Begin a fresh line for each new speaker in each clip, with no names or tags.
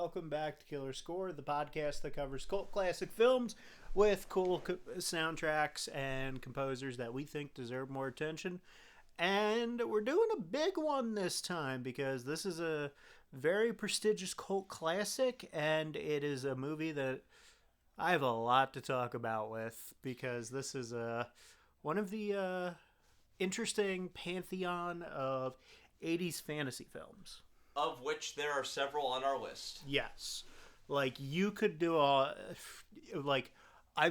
welcome back to Killer Score, the podcast that covers cult classic films with cool soundtracks and composers that we think deserve more attention. And we're doing a big one this time because this is a very prestigious cult classic, and it is a movie that I have a lot to talk about with because this is one of the interesting pantheon of 80s fantasy films.
Of which there are several on our list.
Yes. Like, you could do I'm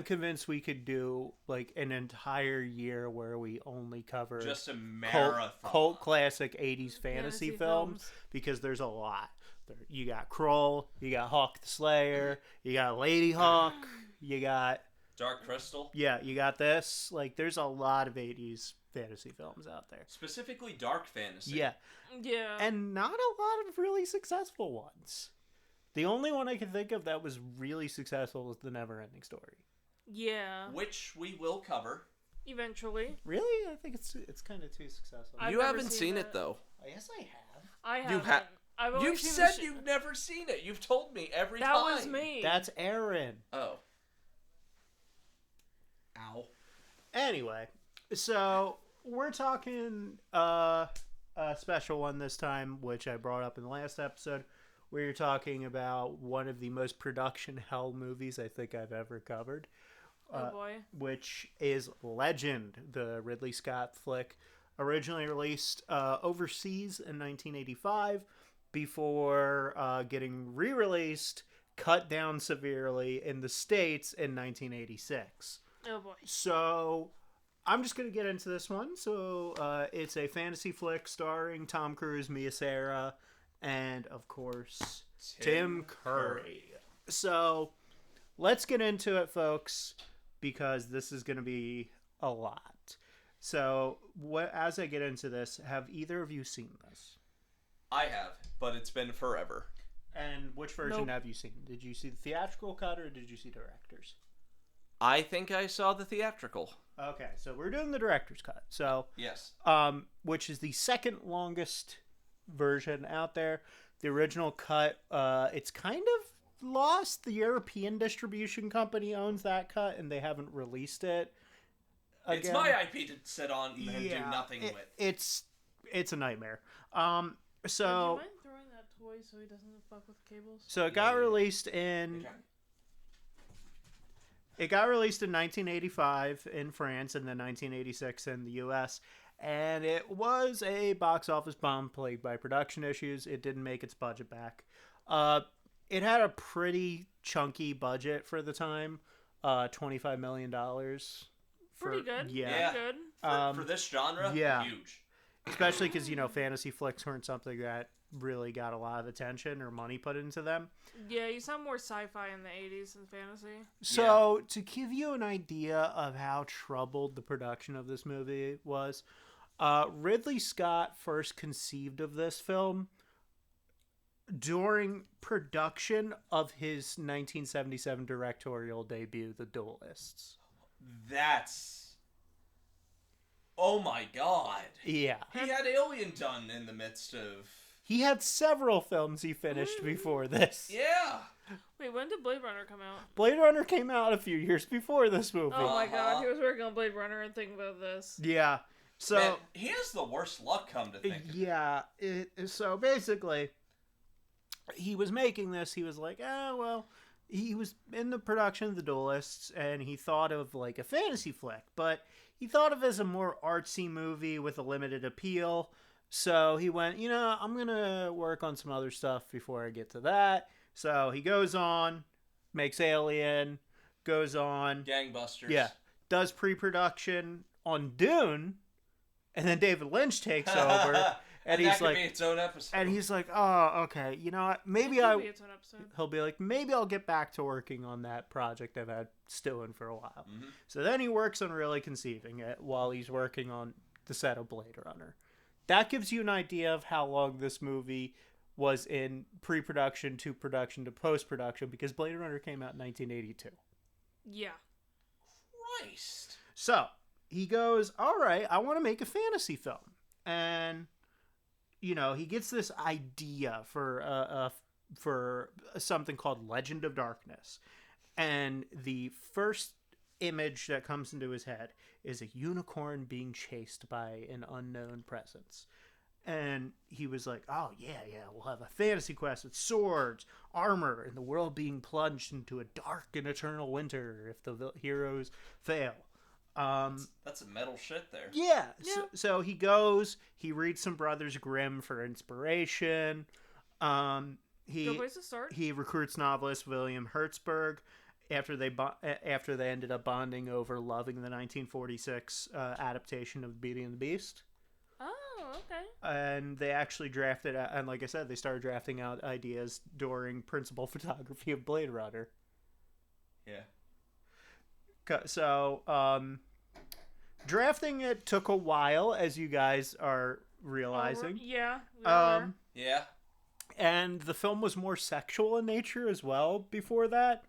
convinced we could do, an entire year where we only cover...
just a marathon.
Cult classic 80s fantasy films, because there's a lot. You got Krull, you got Hawk the Slayer, you got Lady Hawk, you got...
Dark Crystal?
Yeah, you got this. There's a lot of 80s fantasy films out there.
Specifically dark fantasy.
Yeah.
Yeah.
And not a lot of really successful ones. The only one I can think of that was really successful was The Neverending Story.
Yeah.
Which we will cover.
Eventually.
Really? I think it's kind of too successful.
You haven't seen it, though.
Yes, I have.
I haven't.
You have.
I've only
You've
seen
said you've never seen it. You've told me every time.
That was me.
That's Erin.
Oh. Ow.
Anyway, so we're talking a special one this time, which I brought up in the last episode, where you're talking about one of the most production hell movies I think I've ever covered.
Oh boy.
Which is Legend, the Ridley Scott flick, originally released overseas in 1985 before getting re-released, cut down severely in the States in 1986.
Oh boy.
So I'm just going to get into this one. So it's a fantasy flick starring Tom Cruise, Mia Sara, and of course Tim Curry. So let's get into it, folks, because this is going to be a lot. So as I get into this, have either of you seen this?
I have, but it's been forever.
And which version have you seen? Did you see the theatrical cut or did you see director's?
I think I saw the theatrical.
Okay, so we're doing the director's cut. So
yes,
which is the second longest version out there. The original cut, it's kind of lost. The European distribution company owns that cut, and they haven't released it again.
It's my IP to sit on and do nothing with.
It's a nightmare. So
do you mind throwing that toy so he doesn't fuck with cables?
So it got released in. It got released in 1985 in France and then 1986 in the US. And it was a box office bomb plagued by production issues. It didn't make its budget back. It had a pretty chunky budget for the time, $25 million.
Pretty good.
Yeah.
Pretty good.
For this genre,
yeah.
Huge.
Especially because, fantasy flicks weren't something that really got a lot of attention or money put into them.
Yeah, you sound more sci-fi in the 80s than fantasy.
So, to give you an idea of how troubled the production of this movie was, Ridley Scott first conceived of this film during production of his 1977 directorial debut, The Duelists.
That's... oh my god.
Yeah.
He had Alien done in the midst of...
He had several films he finished before this.
Yeah.
Wait, when did Blade Runner come out?
Blade Runner came out a few years before this movie.
Oh my god, he was working on Blade Runner and thinking about this.
Yeah. So
man, he has the worst luck, come to think of it.
Yeah. So basically, he was making this. He was like, he was in the production of The Duelists, and he thought of a fantasy flick, but he thought of it as a more artsy movie with a limited appeal. So he went, I'm going to work on some other stuff before I get to that. So he goes on, makes Alien, goes on.
Gangbusters.
Yeah. Does pre-production on Dune, and then David Lynch takes over.
And
he's
that could
like,
be its own episode.
And he's like, oh, okay, you know what? Maybe
It could be its own episode.
He'll be like, maybe I'll get back to working on that project I've had stewing for a while.
Mm-hmm.
So then he works on really conceiving it while he's working on the set of Blade Runner. That gives you an idea of how long this movie was in pre-production to production to post-production, because Blade Runner came out in 1982.
Yeah.
Christ.
So he goes, all right, I want to make a fantasy film. And, he gets this idea for a for something called Legend of Darkness. And the first image that comes into his head is a unicorn being chased by an unknown presence. And he was like, oh, yeah, we'll have a fantasy quest with swords, armor, and the world being plunged into a dark and eternal winter if the heroes fail.
That's some metal shit there.
Yeah. So he goes, he reads some Brothers Grimm for inspiration.
Good place to start.
He recruits novelist William Hertzberg after they ended up bonding over loving the 1946 adaptation of Beauty and the Beast.
Oh, okay.
And they actually drafted, and like I said, they started drafting out ideas during principal photography of Blade Runner.
Yeah.
So, drafting it took a while, as you guys are realizing.
Yeah. We are.
Yeah.
And the film was more sexual in nature as well before that.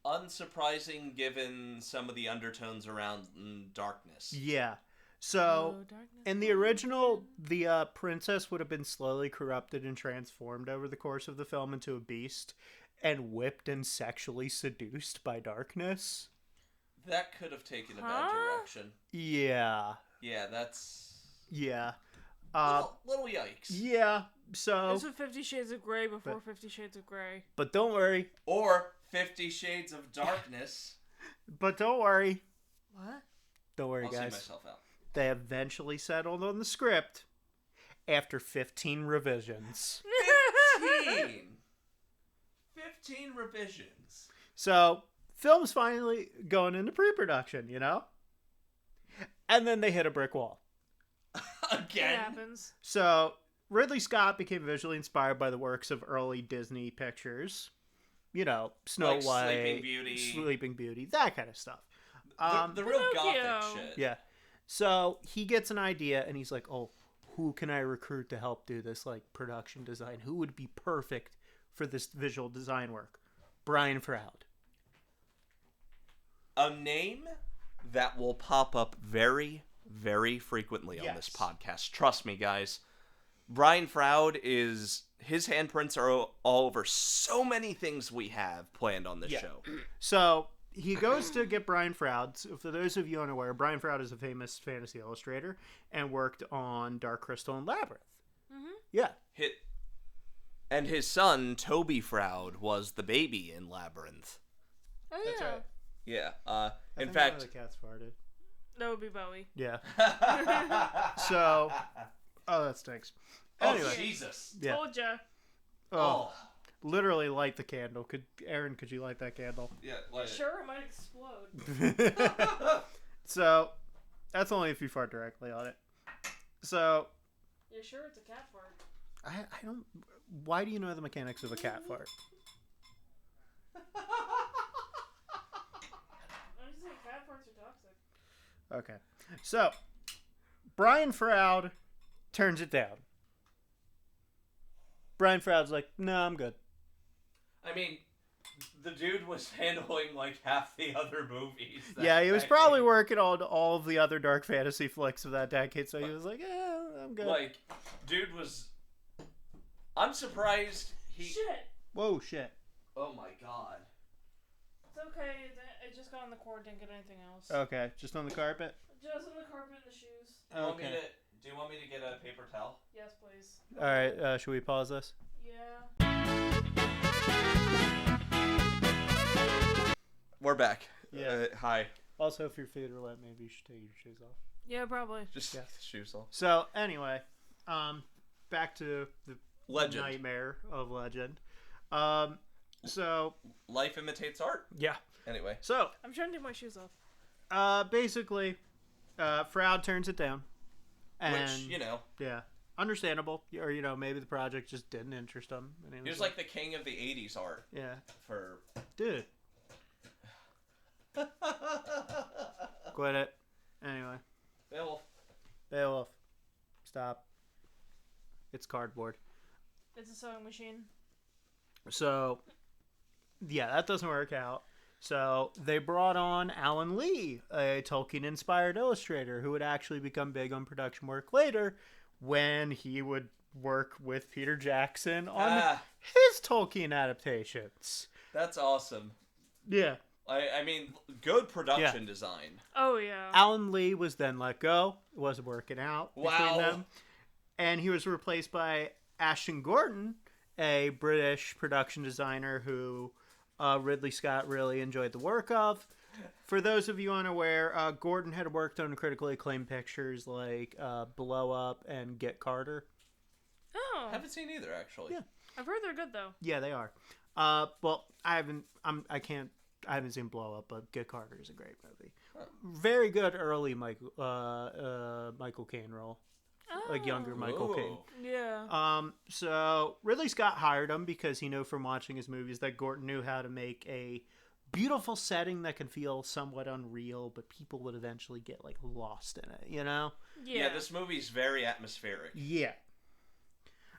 Unsurprising given some of the undertones around darkness.
Yeah. So, in the original, the princess would have been slowly corrupted and transformed over the course of the film into a beast and whipped and sexually seduced by darkness.
That could have taken a bad direction.
Yeah.
Yeah, that's...
Yeah.
Little yikes.
Yeah, so...
This was 50 Shades of Grey before 50 Shades of Grey.
But don't worry.
Or 50 Shades of Darkness.
But don't worry.
What?
Don't worry,
I'll
guys.
see myself out.
They eventually settled on the script after 15 revisions.
15 revisions.
So, film's finally going into pre-production, you know? And then they hit a brick wall.
Again?
It happens.
So, Ridley Scott became visually inspired by the works of early Disney pictures. You know, Snow
Like
White,
Sleeping Beauty,
that kind of stuff.
The real
Pinocchio.
gothic shit.
Yeah. So, he gets an idea, and he's like, oh, who can I recruit to help do this, like, production design? Who would be perfect for this visual design work? Brian Froud.
A name that will pop up very, very frequently on this podcast. Trust me, guys. Brian Froud is... His handprints are all over so many things we have planned on this show.
So, he goes to get Brian Froud. So for those of you unaware, Brian Froud is a famous fantasy illustrator and worked on Dark Crystal and Labyrinth.
Mm-hmm.
Yeah.
And his son, Toby Froud, was the baby in Labyrinth.
Oh,
That's
yeah.
right.
Yeah.
I
In
think
fact...
one of the cats farted.
That would be Bowie.
Yeah. So, oh, that stinks. Anyway.
Oh, Jesus.
Yeah.
Told ya.
Oh, literally light the candle. Erin, could you light that candle?
Yeah, like
Sure, it might explode.
So, that's only if you fart directly on it. So,
Yeah, sure, it's a cat fart.
I don't... Why do you know the mechanics of a cat fart?
I'm just saying cat farts are toxic.
Okay. So, Brian Froud turns it down. Brian Froud's like, no, I'm good.
I mean, the dude was handling like half the other movies.
Yeah, he was probably working on all of the other dark fantasy flicks of that decade, so he was like, yeah, I'm good.
Like, dude was... I'm surprised he...
Shit!
Whoa, shit.
Oh my god.
It's okay. It just got on the cord. Didn't get anything else.
Okay, just on the carpet?
Just on the carpet and the shoes.
Okay.
Do you want me to get a paper towel?
Yes, please.
Alright, should we pause this?
Yeah.
We're back.
Yeah.
Hi.
Also, if your feet are wet, maybe you should take your shoes off.
Yeah, probably.
Just take the shoes off.
So, anyway, back to the
Legend.
nightmare of Legend. So,
Life imitates art.
yeah.
Anyway.
So,
I'm trying to take my shoes off.
basically, Froud turns it down. And,
Which, you know,
yeah, understandable. Or, you know, maybe the project just didn't interest him. And
he was like the king of the 80s art.
yeah.
For...
Dude. Quit it. Anyway. Beowulf. Stop. It's cardboard.
It's a sewing machine.
So, yeah, that doesn't work out. So, they brought on Alan Lee, a Tolkien-inspired illustrator who would actually become big on production work later when he would work with Peter Jackson on his Tolkien adaptations.
That's awesome.
Yeah.
I mean, good production design.
Oh, yeah.
Alan Lee was then let go. It wasn't working out between them. And he was replaced by Ashton Gordon, a British production designer who Ridley Scott really enjoyed the work of. For those of you unaware, Gordon had worked on critically acclaimed pictures like Blow Up and Get Carter.
Oh.
Haven't seen either, actually.
Yeah.
I've heard they're good, though.
Yeah, they are. Well, I haven't seen Blow Up, but Get Carter is a great movie. Huh. Very good early Michael Caine role. Like younger Michael Caine.
Yeah.
So Ridley Scott hired him because he knew from watching his movies that Gordon knew how to make a beautiful setting that can feel somewhat unreal, but people would eventually get like lost in it, you know?
Yeah, this movie's very atmospheric.
Yeah.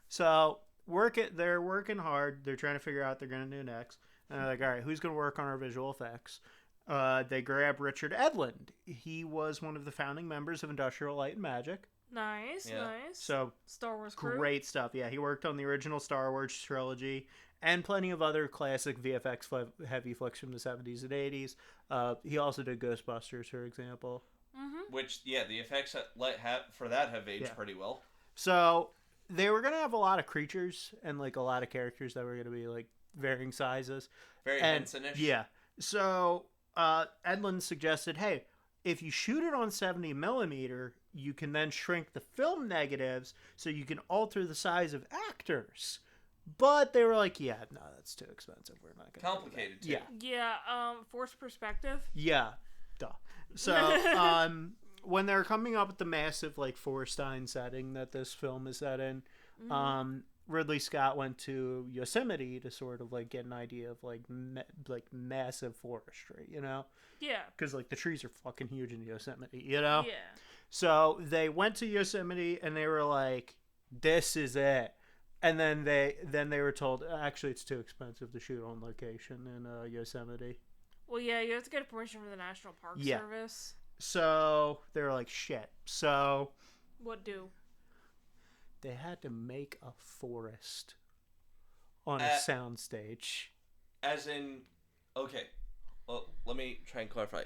So they're working hard. They're trying to figure out what they're going to do next. And they're like, all right, who's going to work on our visual effects? They grab Richard Edlund. He was one of the founding members of Industrial Light and Magic.
Nice.
So
Star Wars crew.
Great stuff. Yeah, he worked on the original Star Wars trilogy and plenty of other classic VFX heavy flicks from the 70s and 80s. He also did Ghostbusters, for example.
Mm-hmm.
Which, the effects for that have aged pretty well.
So they were going to have a lot of creatures and like a lot of characters that were going to be like varying sizes.
Very Henson-ish.
Yeah. So Edlund suggested, hey, if you shoot it on 70 millimeter, you can then shrink the film negatives so you can alter the size of actors. But they were like, yeah, no, that's too expensive. We're not going to.
Complicated, too.
Yeah.
Yeah, forced perspective.
Yeah. Duh. So, when they're coming up with the massive, like, Forestein setting that this film is set in, Ridley Scott went to Yosemite to sort of, like, get an idea of, like, massive forestry, you know?
Yeah.
Because, like, the trees are fucking huge in Yosemite, you know?
Yeah.
So they went to Yosemite and they were like, this is it. And then they were told, actually, it's too expensive to shoot on location in Yosemite.
Well, yeah, you have to get permission from the National Park Service.
So they were like, shit. So
what do?
They had to make a forest on a soundstage.
As in, okay, well, let me try and clarify.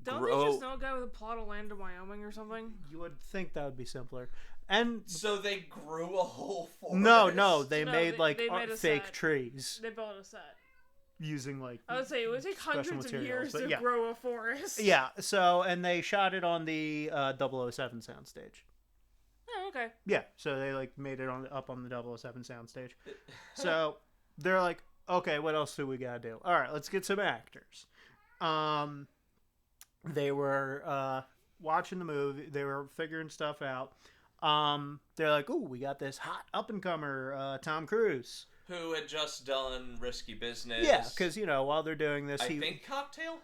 Don't they just know a guy with a plot of land in Wyoming or something?
You would think that would be simpler. And
so they grew a whole forest?
No, they made fake
set.
Trees.
They built a set.
Using like
I would say it would take hundreds of years to grow a forest.
Yeah, so and they shot it on the 007 soundstage.
Oh, okay.
Yeah, so they like made it up on the 007 soundstage. So they're like, okay, what else do we gotta do? All right, let's get some actors. They were watching the movie. They were figuring stuff out. They're like, ooh, we got this hot up-and-comer, Tom Cruise.
Who had just done Risky Business.
Yeah, because, you know, while they're doing this...
I think Cocktail?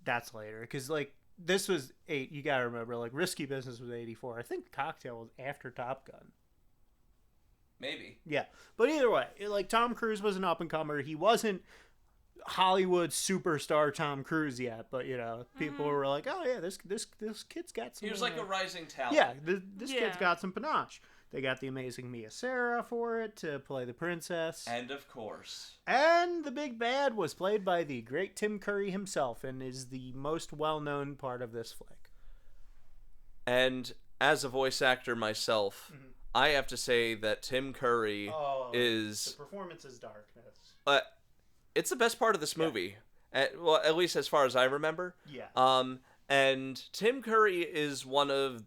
That's later, because, like, this was... You gotta remember, like, Risky Business was 84. I think Cocktail was after Top Gun.
Maybe.
Yeah, but either way, like, Tom Cruise was an up-and-comer. He wasn't Hollywood superstar Tom Cruise yet, but, you know, people were like, oh, yeah, this kid's got some...
He was like a rising talent.
Yeah, this kid's got some panache. They got the amazing Mia Sara for it to play the princess.
And of course.
And the big bad was played by the great Tim Curry himself and is the most well-known part of this flick.
And as a voice actor myself, I have to say that Tim Curry is...
The performance is darkness.
It's the best part of this movie. Well, at least as far as I remember.
Yeah.
And Tim Curry is one of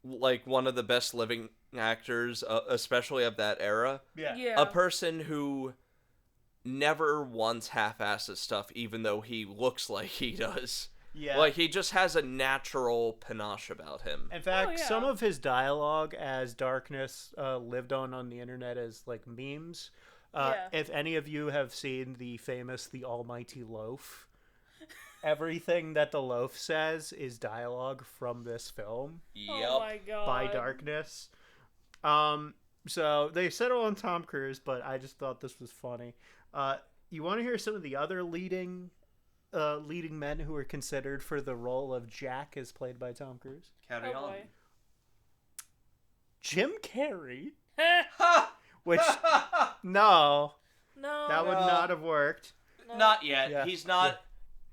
the best living actors, especially of that era.
Yeah.
A person who never once half-asses stuff, even though he looks like he does.
Yeah.
Like, he just has a natural panache about him.
In fact, some of his dialogue as darkness lived on the internet as, like, memes. If any of you have seen the famous The Almighty Loaf, everything that the loaf says is dialogue from this film.
Yep.
Oh my god.
By darkness. So they settle on Tom Cruise, but I just thought this was funny. You want to hear some of the other leading men who were considered for the role of Jack as played by Tom Cruise?
Carry on.
Boy.
Jim Carrey, which no, that would not have worked.
No.
Not yet.
Yeah.
He's not.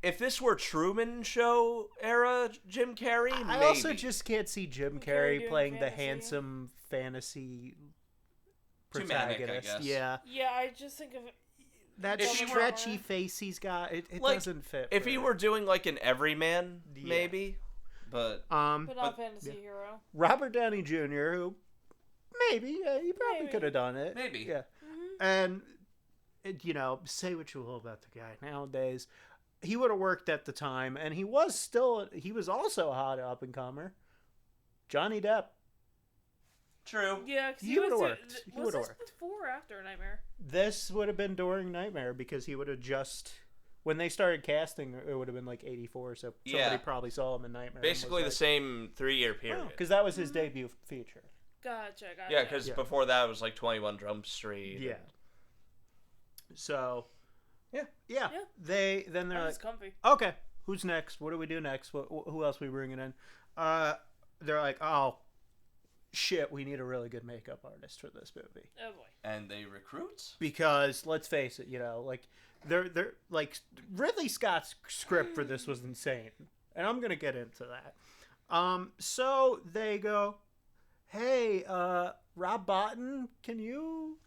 If this were Truman Show era Jim Carrey,
I
maybe.
also just can't see Jim Carrey
doing
playing the
fantasy.
handsome fantasy
Too manic, I
protagonist.
guess.
Yeah,
Yeah, I just think of it.
that
If he were-
stretchy face he's got, it
Like,
doesn't fit.
If
for
he
it.
were doing like an everyman,
Yeah.
maybe. But
But not fantasy hero.
Robert Downey Jr., who maybe he probably
Maybe.
could have done it.
Maybe.
Yeah.
Mm-hmm.
And say what you will about the guy nowadays, he would have worked at the time, and he was also a hot up and comer. Johnny Depp.
true.
Yeah, because
He
he
would've
was.
worked. He
Was
would've
this
worked.
before or after Nightmare?
This would have been during Nightmare because he would have just when they started casting, it would have been like 84. So somebody
Yeah.
probably saw him in Nightmare.
Basically the same 3-year period.
because that was his debut feature.
Gotcha.
Yeah, because
Yeah.
before that it was like 21 Jump Street.
Yeah. So.
Yeah.
Yeah.
Yeah.
They're
That
like,
was comfy.
okay, who's next? What do we do next? Who else we bringing in? They're like, oh, shit, we need a really good makeup artist for this movie.
Oh boy.
And they recruit?
Because let's face it, like they're like Ridley Scott's script for this was insane, and I'm gonna get into that. So they go, hey, Rob Bottin, can you?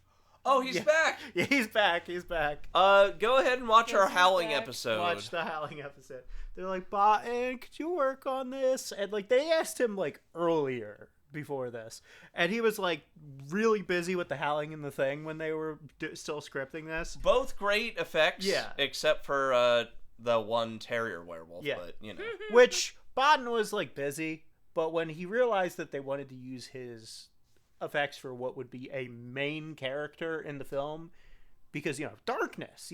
Oh, he's
Yeah.
back.
Yeah, he's back. He's back.
Go ahead and watch
Yes,
our
he's
Howling
back.
episode.
Watch the Howling episode. They're like, Bottin, could you work on this? And like they asked him like earlier before this, and he was like really busy with the Howling and the Thing when they were still scripting this.
Both great effects.
Yeah.
Except for the one terrier werewolf.
Yeah.
But, you know.
Which Bottin was like busy, but when he realized that they wanted to use his effects for what would be a main character in the film, because darkness,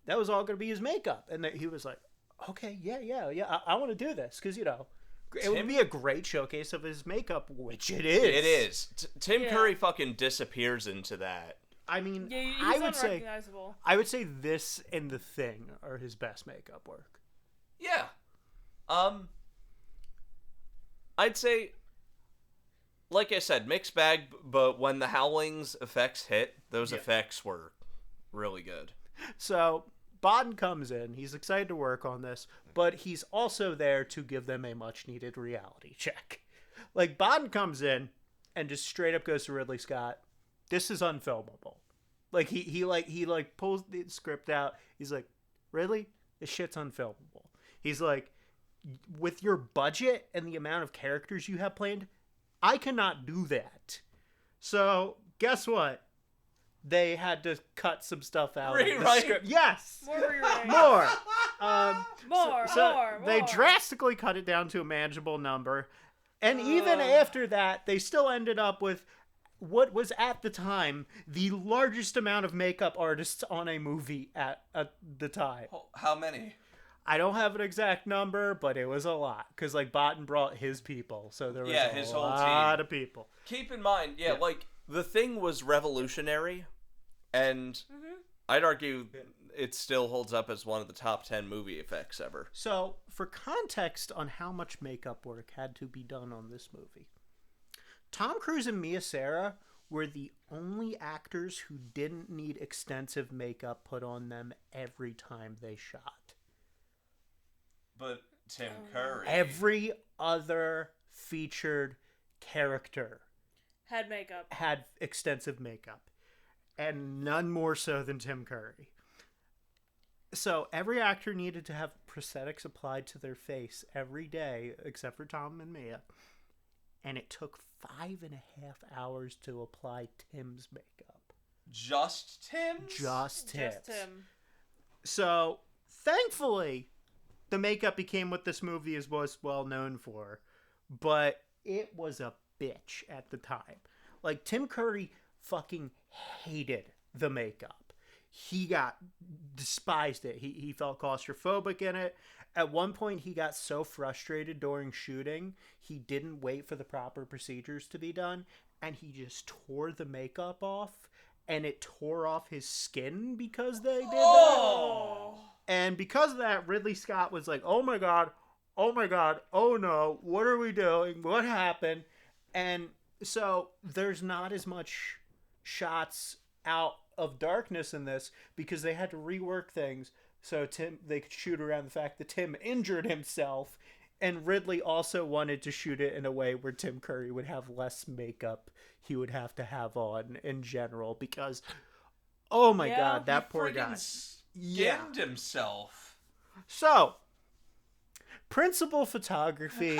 that was all going to be his makeup, and he was like, okay, yeah, I want to do this because it would be a great showcase of his makeup, which it is.
It is. Tim
Yeah.
Curry fucking disappears into that.
I mean,
Yeah, he's
I would say
unrecognizable.
this and The Thing are his best makeup work.
Yeah. I'd say, like I said, mixed bag, but when the Howling's effects hit, those effects were really good.
So Bodden comes in. He's excited to work on this, but he's also there to give them a much-needed reality check. Like, Bodden comes in and just straight up goes to Ridley Scott, this is unfilmable. Like, he pulls the script out. He's like, Ridley, this shit's unfilmable. He's like, with your budget and the amount of characters you have planned, I cannot do that. So, guess what? They had to cut some stuff out of the
Rewrite.
script. Yes!
More rewriting.
More!
More.
They drastically cut it down to a manageable number. And even after that, they still ended up with what was at the time the largest amount of makeup artists on a movie at the time.
How many?
I don't have an exact number, but it was a lot. Because, like, Bodden brought his people. So there was
his
a
whole
lot
team.
of people.
Keep in mind, like, The Thing was revolutionary, and I'd argue it still holds up as one of the top 10 movie effects ever.
So, for context on how much makeup work had to be done on this movie, Tom Cruise and Mia Sara were the only actors who didn't need extensive makeup put on them every time they shot.
But Tim Curry.
Every other featured character
Had makeup.
had extensive makeup, and none more so than Tim Curry. So every actor needed to have prosthetics applied to their face every day, except for Tom and Mia. And it took 5.5 hours to apply Tim's makeup.
Just Tim?
Just Tim's.
Just him.
So, thankfully, the makeup became what this movie was well known for. But it was a bitch at the time. Like, Tim Curry fucking hated the makeup. He despised it. He felt claustrophobic in it. At one point, he got so frustrated during shooting, he didn't wait for the proper procedures to be done, and he just tore the makeup off, and it tore off his skin because they did that. And because of that, Ridley Scott was like, oh my god, oh no, what are we doing? What happened? And So there's not as much shots out of darkness in this because they had to rework things so they could shoot around the fact that Tim injured himself, and Ridley also wanted to shoot it in a way where Tim Curry would have less makeup he would have to have on in general because, oh my god, that poor guy.
Skinned himself.
So, principal photography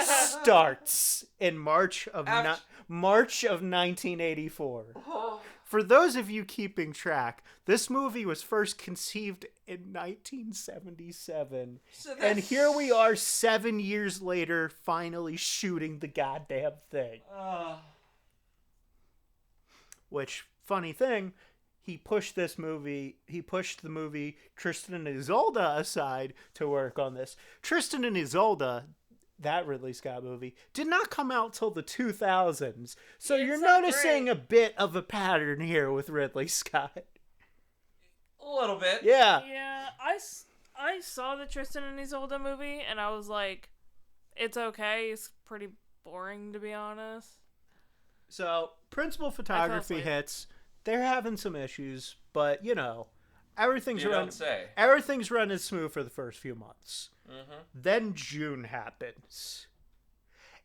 starts in March of 1984. For those of you keeping track, this movie was first conceived in 1977. And here we are 7 years later, finally shooting the goddamn thing. Which, funny thing, he pushed the movie Tristan and Isolde aside to work on this. Tristan and Isolde, that Ridley Scott movie, did not come out till the 2000s. So you're noticing a bit of a pattern here with Ridley Scott.
A little bit.
Yeah.
Yeah, I saw the Tristan and Isolde movie, and I was like, it's okay. It's pretty boring, to be honest.
So, principal photography hits. They're having some issues, but, everything's running smooth for the first few months. Mm-hmm. Then June happens.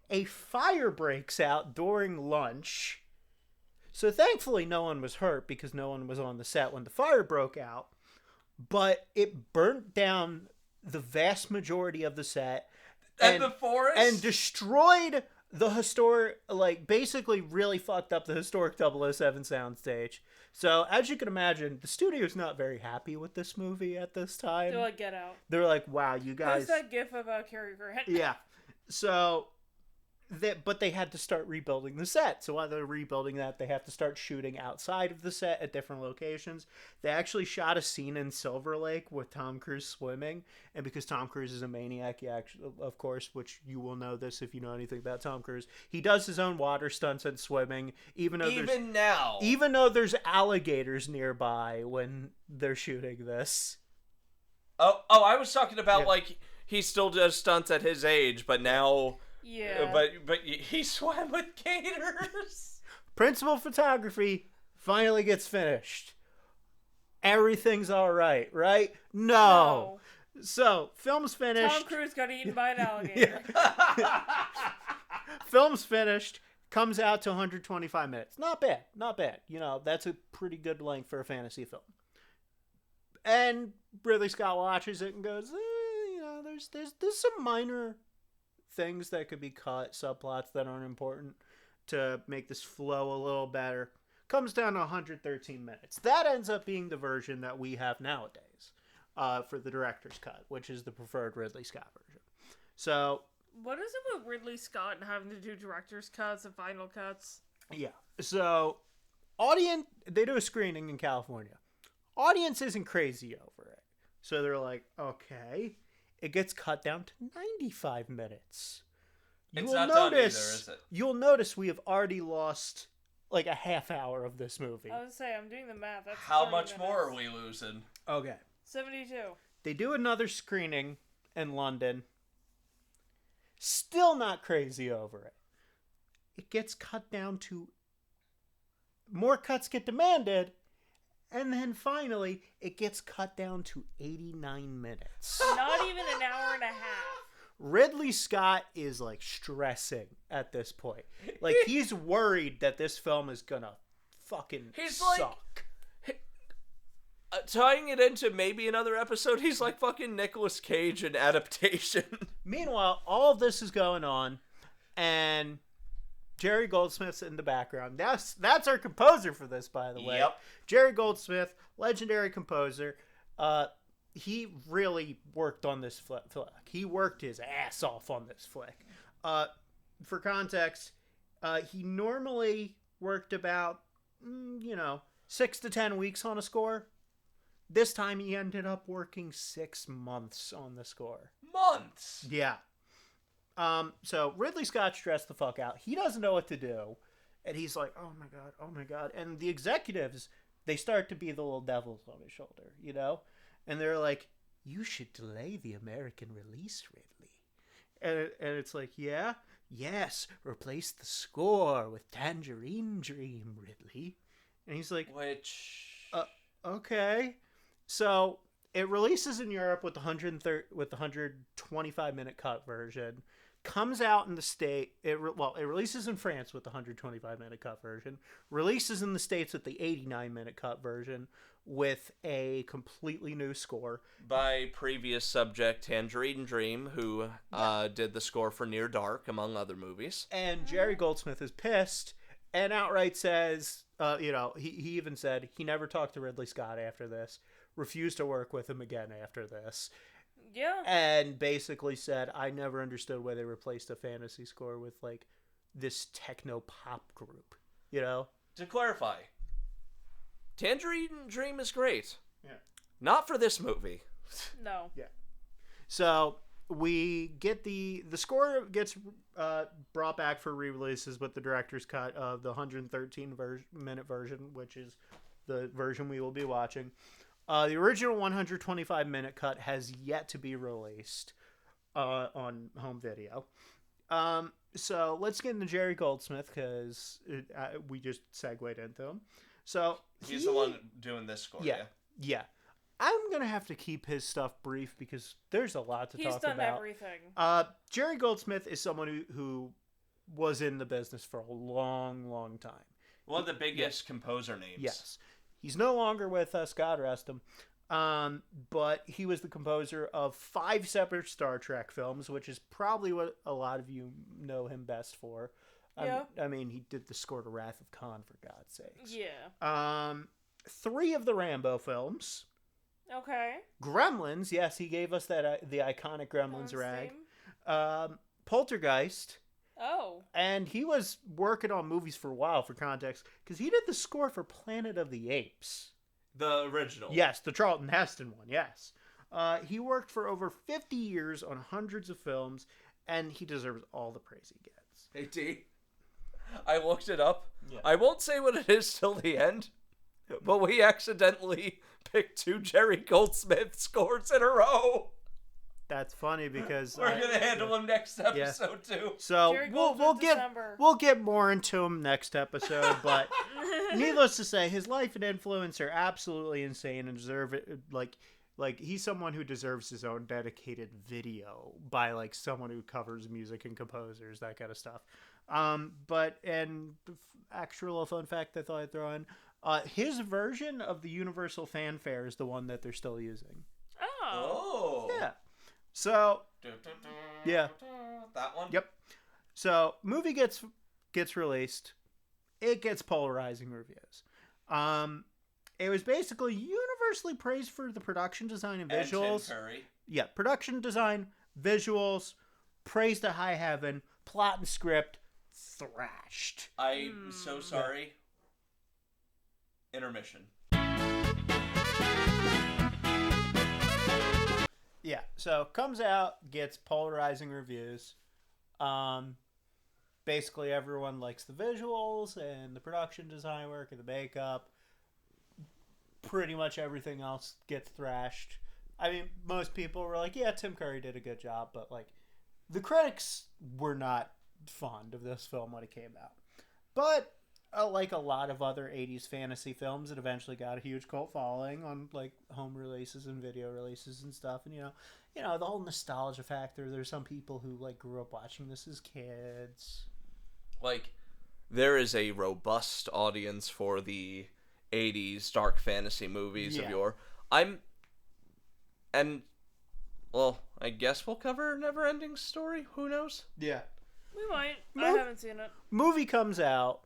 A fire breaks out during lunch. So thankfully no one was hurt because no one was on the set when the fire broke out. But it burnt down the vast majority of the set.
And the forest?
And destroyed the historic, basically really fucked up the historic 007 soundstage. So, as you can imagine, the studio's not very happy with this movie at this time.
They're like, get out.
They're like, wow, you guys...
Post that gif about Cary Grant.
Yeah. So, but they had to start rebuilding the set. So while they're rebuilding that, they have to start shooting outside of the set at different locations. They actually shot a scene in Silver Lake with Tom Cruise swimming. And because Tom Cruise is a maniac, he actually, of course, which you will know this if you know anything about Tom Cruise, he does his own water stunts and swimming, even though there's alligators nearby when they're shooting this.
Oh, I was talking about he still does stunts at his age, but now...
Yeah.
But he swam with gators.
Principal photography finally gets finished. Everything's all right, right? No. So, film's finished.
Tom Cruise got eaten by an alligator.
Film's finished. Comes out to 125 minutes. Not bad. Not bad. That's a pretty good length for a fantasy film. And Ridley Scott watches it and goes, there's some minor things that could be cut, subplots that aren't important to make this flow a little better. Comes down to 113 minutes. That ends up being the version that we have nowadays for the director's cut, which is the preferred Ridley Scott version. So,
what is it with Ridley Scott and having to do director's cuts and final cuts?
Yeah. So, they do a screening in California. Audience isn't crazy over it. So they're like, okay. It gets cut down to 95 minutes.
It's not done either, is it?
You'll notice we have already lost like a half hour of this movie.
I was going to say, I'm doing the math. That's
how much more are we losing?
Okay.
72.
They do another screening in London. Still not crazy over it. It gets cut down to... More cuts get demanded. And then finally, it gets cut down to 89 minutes.
Not even an hour and a half.
Ridley Scott is stressing at this point. He's worried that this film is gonna fucking suck.
Tying it into maybe another episode, he's like fucking Nicolas Cage in Adaptation.
Meanwhile, all of this is going on, and Jerry Goldsmith's in the background. That's our composer for this, by the way.
Yep.
Jerry Goldsmith, legendary composer. He really worked on this flick. He worked his ass off on this flick. For context, he normally worked about, 6 to 10 weeks on a score. This time he ended up working 6 months on the score.
Months?
Yeah. So Ridley Scott stressed the fuck out. He doesn't know what to do. And he's like, oh my God. And the executives, they start to be the little devils on his shoulder, And they're like, you should delay the American release, Ridley. And it's like, yeah. yes, replace the score with Tangerine Dream, Ridley. And he's like,
Which...
okay. So it releases in Europe with the 125-minute cut version. Comes out in the state. It releases in France with the 125-minute cut version. Releases in the States with the 89-minute cut version with a completely new score
by previous subject Tangerine Dream, who did the score for Near Dark, among other movies.
And Jerry Goldsmith is pissed and outright says, he even said he never talked to Ridley Scott after this, refused to work with him again after this.
Yeah.
And basically said, I never understood why they replaced a fantasy score with, like, this techno-pop group,
To clarify, Tangerine Dream is great.
Yeah.
Not for this movie.
No.
Yeah. So we get the score gets brought back for re-releases with the director's cut of the 113-minute version, which is the version we will be watching. The original 125-minute cut has yet to be released on home video. So let's get into Jerry Goldsmith because we just segued into him. So
he's the one doing this score.
Yeah. I'm gonna have to keep his stuff brief because there's a lot to talk about.
He's done everything.
Jerry Goldsmith is someone who was in the business for a long, long time.
One of the biggest composer names.
Yes. He's no longer with us, God rest him. But he was the composer of 5 separate Star Trek films, which is probably what a lot of you know him best for.
Yeah.
I mean, he did the score to Wrath of Khan, for God's sakes.
Yeah.
3 of the Rambo films.
Okay.
Gremlins, yes, he gave us that the iconic Gremlins rag. Poltergeist.
Oh.
And he was working on movies for a while, for context, because he did the score for Planet of the Apes.
The original.
Yes, the Charlton Heston one, yes. He worked for over 50 years on hundreds of films, and he deserves all the praise he gets.
Hey, D, I looked it up.
Yeah.
I won't say what it is till the end, but we accidentally picked 2 Jerry Goldsmith scores in a row.
That's funny because
we're gonna handle him next episode too.
So we'll get more into him next episode, but needless to say, his life and influence are absolutely insane and deserve it. Like he's someone who deserves his own dedicated video by like someone who covers music and composers, that kind of stuff. But actual fun fact I thought I'd throw in, his version of the Universal Fanfare is the one that they're still using.
Oh.
Yeah. So, yeah.
That one?
Yep. So, movie gets released. It gets polarizing reviews. It was basically universally praised for the production design and visuals.
Tim Burry.
Yeah, production design, visuals, praised to high heaven, plot and script, thrashed.
I'm so sorry. Intermission.
Yeah, so comes out, gets polarizing reviews. Basically everyone likes the visuals and the production design work and the makeup. Pretty much everything else gets thrashed. I mean, most people were like, yeah, Tim Curry did a good job, but like the critics were not fond of this film when it came out. But like a lot of other 80s fantasy films, it eventually got a huge cult following on like home releases and video releases and stuff. And you know the whole nostalgia factor. There's some people who like grew up watching this as kids.
Like, there is a robust audience for the 80s dark fantasy movies of yore. I guess we'll cover Neverending Story. Who knows?
Yeah,
we might. I haven't seen it.
Movie comes out.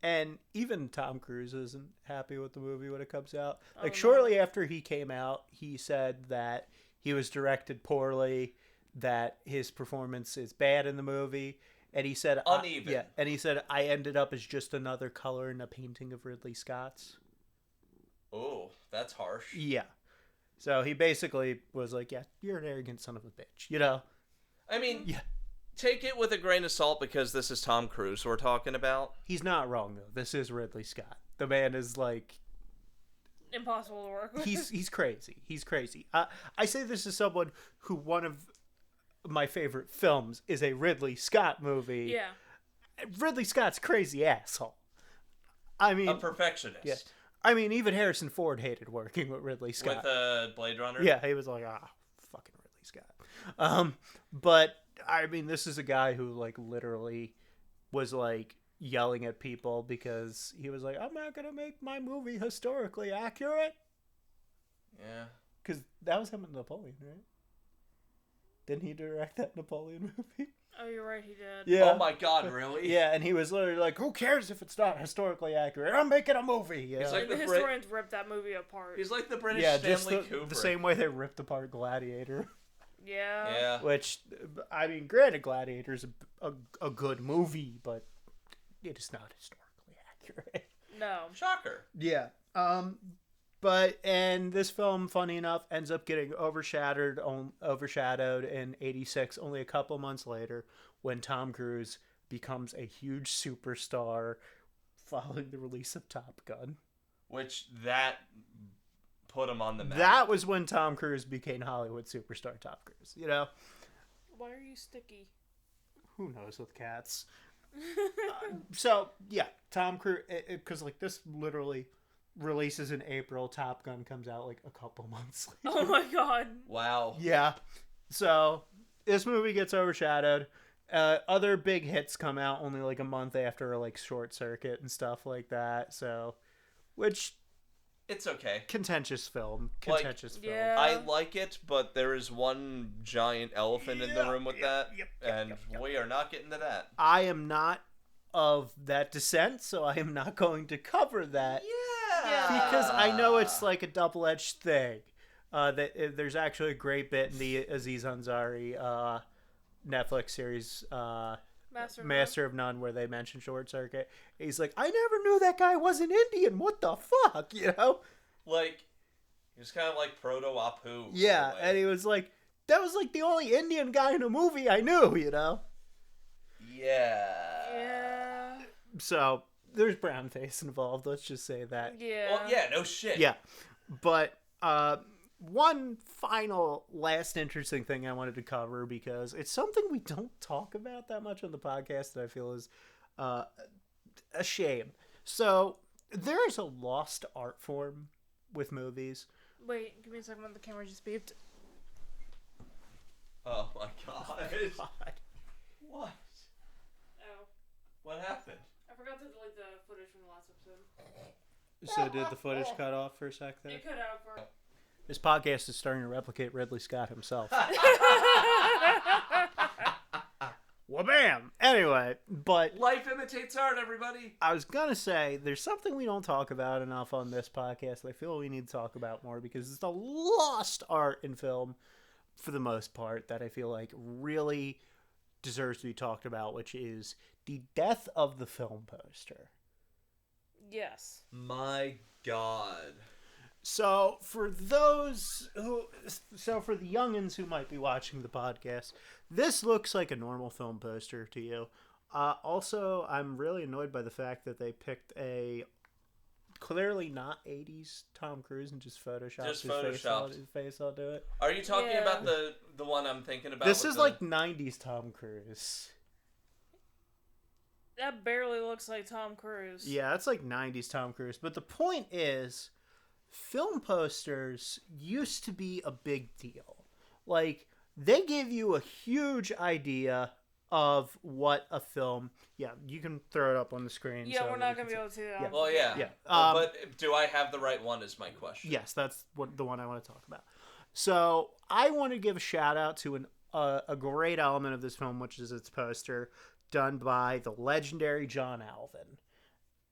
And even Tom Cruise isn't happy with the movie when it comes out. Like, shortly after he came out, he said that he was directed poorly, that his performance is bad in the movie, and he said
uneven.
and he said I ended up as just another color in a painting of Ridley Scott's.
Oh, that's harsh.
Yeah. So he basically was like, yeah, you're an arrogant son of a bitch,
I mean,
yeah.
Take it with a grain of salt because this is Tom Cruise we're talking about.
He's not wrong, though. This is Ridley Scott. The man is, like...
impossible to work with.
He's crazy. He's crazy. I say this as someone who one of my favorite films is a Ridley Scott movie.
Yeah.
Ridley Scott's crazy asshole. I mean,
A perfectionist.
Yeah. I mean, even Harrison Ford hated working with Ridley Scott.
With Blade Runner?
Yeah, he was like, fucking Ridley Scott. But, I mean, this is a guy who, like, literally was, like, yelling at people because he was like, I'm not going to make my movie historically accurate.
Yeah.
Because that was him in Napoleon, right? Didn't he direct that Napoleon movie?
Oh, you're right, he did.
Yeah.
Oh my god, really?
Yeah, and he was literally like, who cares if it's not historically accurate? I'm making a movie. Yeah.
He's like
And the historians ripped that movie apart.
He's like the British
yeah,
Stanley
just
Kubrick.
the same way they ripped apart Gladiator.
Yeah.
Yeah.
Which, I mean, granted, Gladiator's a good movie, but it is not historically accurate.
No.
Shocker.
Yeah. And this film, funny enough, ends up getting overshadowed in '86, only a couple months later, when Tom Cruise becomes a huge superstar following the release of Top Gun.
Which that put him on the map.
That was when Tom Cruise became Hollywood superstar Tom Cruise, you know?
Why are you sticky?
Who knows with cats? So, yeah, Tom Cruise, because, like, this literally releases in April. Top Gun comes out, like, a couple months later.
Oh my god.
Wow.
Yeah. So, this movie gets overshadowed. Other big hits come out only, like, a month after, like, Short Circuit and stuff like that. So, which...
It's okay.
Contentious film.
Like,
Yeah.
I like it, but there is one giant elephant in the room with that, and we are not getting to that.
I am not of that dissent, so I am not going to cover that.
Yeah.
Because I know it's like a double-edged thing. There's actually a great bit in the Aziz Ansari Netflix series, Master of None, where they mention Short Circuit. He's like, I never knew that guy was an Indian. What the fuck, you know?
Like, he was kind of like proto-Apu.
Yeah, and he was like, that was like the only Indian guy in a movie I knew, you know?
Yeah.
So, there's brownface involved, let's just say that.
Yeah.
Well, yeah, no shit.
Yeah, but one final last interesting thing I wanted to cover, because it's something we don't talk about that much on the podcast that I feel is a shame. So there's a lost art form with movies.
Wait, give me a second. The camera just beeped.
Oh my god.
God.
What?
Oh.
What happened?
I forgot to delete the footage from the last episode.
So did the footage cut off for a sec there?
It cut out for...
This podcast is starting to replicate Ridley Scott himself. Well, bam! Anyway, but...
Life imitates art, everybody!
I was gonna say, there's something we don't talk about enough on this podcast that I feel we need to talk about more, because it's the lost art in film, for the most part, that I feel like really deserves to be talked about, which is the death of the film poster.
Yes.
My god.
So for the youngins who might be watching the podcast, this looks like a normal film poster to you. Also, I'm really annoyed by the fact that they picked a clearly not 80s Tom Cruise and just photoshopped his face onto it.
Are you talking about the one I'm thinking about?
This is like 90s Tom Cruise.
That barely looks like Tom Cruise.
Yeah, that's like 90s Tom Cruise. But the point is, film posters used to be a big deal. Like, they give you a huge idea of what a film... Yeah, you can throw it up on the screen.
Yeah,
so
we're not going to be able to see that.
Yeah.
Well, yeah.
Yeah.
But do I have the right one is my question.
Yes, that's the one I want to talk about. So, I want to give a shout out to a great element of this film, which is its poster, done by the legendary John Alvin.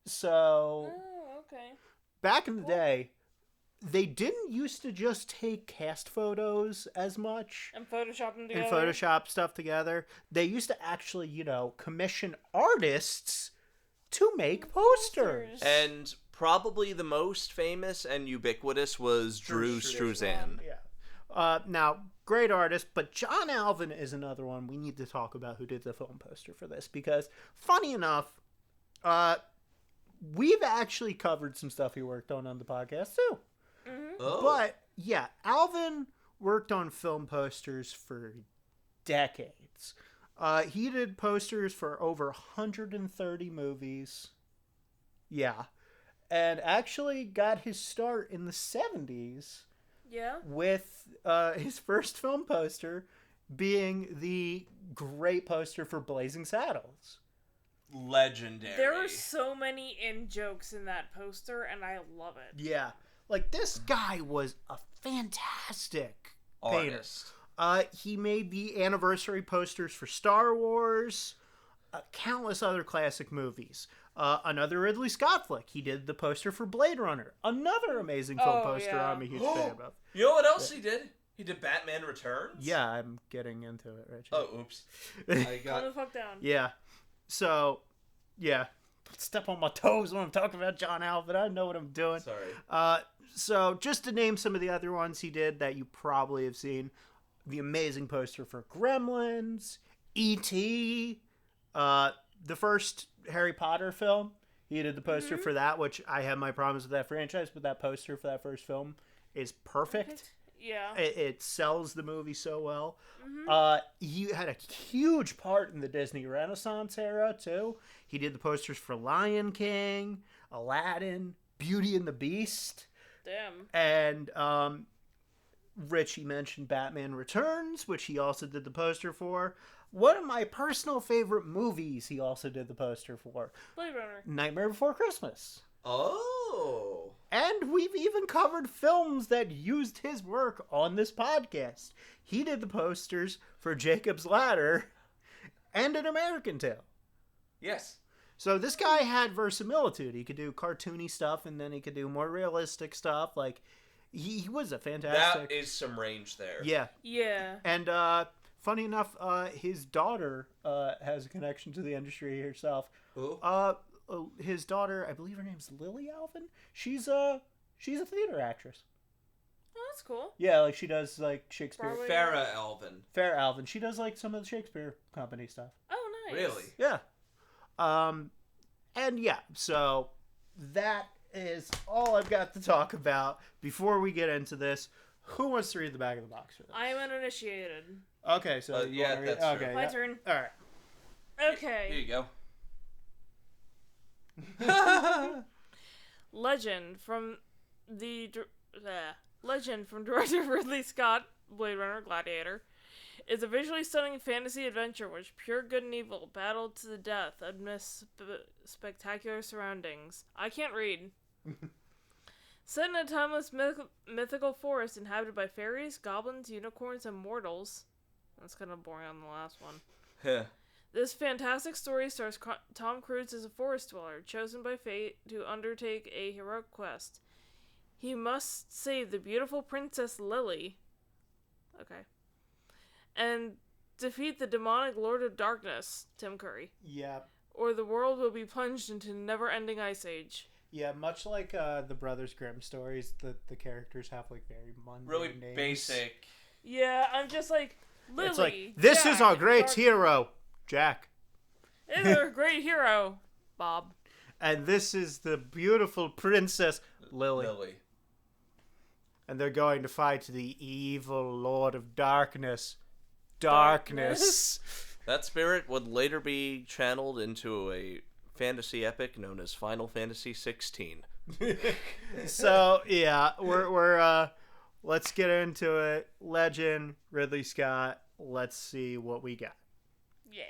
So...
Oh, okay.
Back in the day, they didn't used to just take cast photos as much
And Photoshop them together.
and Photoshop stuff together. They used to actually, commission artists to make posters.
And probably the most famous and ubiquitous was Drew Struzan.
Yeah. Now, great artist, but John Alvin is another one we need to talk about who did the film poster for this, because, funny enough, we've actually covered some stuff he worked on the podcast, too.
Mm-hmm.
Oh.
But, yeah, Alvin worked on film posters for decades. He did posters for over 130 movies. Yeah. And actually got his start in the 70s.
Yeah.
With his first film poster being the great poster for Blazing Saddles.
Legendary.
There are so many in-jokes in that poster, and I love it.
Yeah. Like, this guy was a fantastic
artist.
Painter. He made the anniversary posters for Star Wars, countless other classic movies. Another Ridley Scott flick. He did the poster for Blade Runner. Another amazing film poster I'm a huge fan of.
You know what else he did? He did Batman Returns?
Yeah, I'm getting into it, Richard.
Oh, oops. I
Calm the fuck down.
Yeah. So, yeah. Don't step on my toes when I'm talking about John Alvin. I know what I'm doing.
Sorry.
So, just to name some of the other ones he did that you probably have seen. The amazing poster for Gremlins, E.T., the first Harry Potter film. He did the poster for that, which I have my problems with that franchise, but that poster for that first film is perfect.
Yeah.
It sells the movie so well. He had a huge part in the Disney Renaissance era, too. He did the posters for Lion King, Aladdin, Beauty and the Beast.
Damn.
And Richie mentioned Batman Returns, which he also did the poster for. One of my personal favorite movies he also did the poster for.
Blade Runner.
Nightmare Before Christmas.
Oh.
And we've even covered films that used his work on this podcast. He did the posters for Jacob's Ladder and An American Tale.
Yes.
So this guy had verisimilitude. He could do cartoony stuff, and then he could do more realistic stuff. Like, he was a fantastic...
That is some range there.
Yeah.
Yeah.
And funny enough, his daughter has a connection to the industry herself.
Who?
His daughter, I believe her name's Lily Alvin. She's a theater actress.
Oh, that's cool.
Yeah, like she does like Shakespeare.
Broadway.
Farrah Alvin.
Farrah Alvin. She does like some of the Shakespeare Company stuff.
Oh, nice.
Really?
Yeah. And yeah, so that is all I've got to talk about. Before we get into this, who wants to read the back of the box for this?
I am uninitiated.
Okay, so you
yeah,
wanna read?
that's
Okay,
true.
My
yeah.
turn.
All right.
Okay.
Here you go.
Legend from director Ridley Scott, Blade Runner, Gladiator, is a visually stunning fantasy adventure in which pure good and evil battle to the death amidst spectacular surroundings. I can't read. Set in a timeless mythical forest inhabited by fairies, goblins, unicorns, and mortals. That's kind of boring on the last one. This fantastic story stars Tom Cruise as a forest dweller, chosen by fate to undertake a heroic quest. He must save the beautiful Princess Lily. Okay. And defeat the demonic Lord of Darkness, Tim Curry.
Yeah.
Or the world will be plunged into never-ending ice age.
Yeah, much like the Brothers Grimm stories, the characters have like very mundane
Really
names.
basic.
Yeah, I'm just like, Lily,
It's like, this
Jack,
is our great
Dark-
hero, Jack.
This is our great hero, Bob.
And this is the beautiful princess, Lily. And they're going to fight the evil Lord of Darkness. Darkness.
That spirit would later be channeled into a fantasy epic known as Final Fantasy 16.
So, yeah, we're let's get into it. Legend, Ridley Scott. Let's see what we got.
Yeah.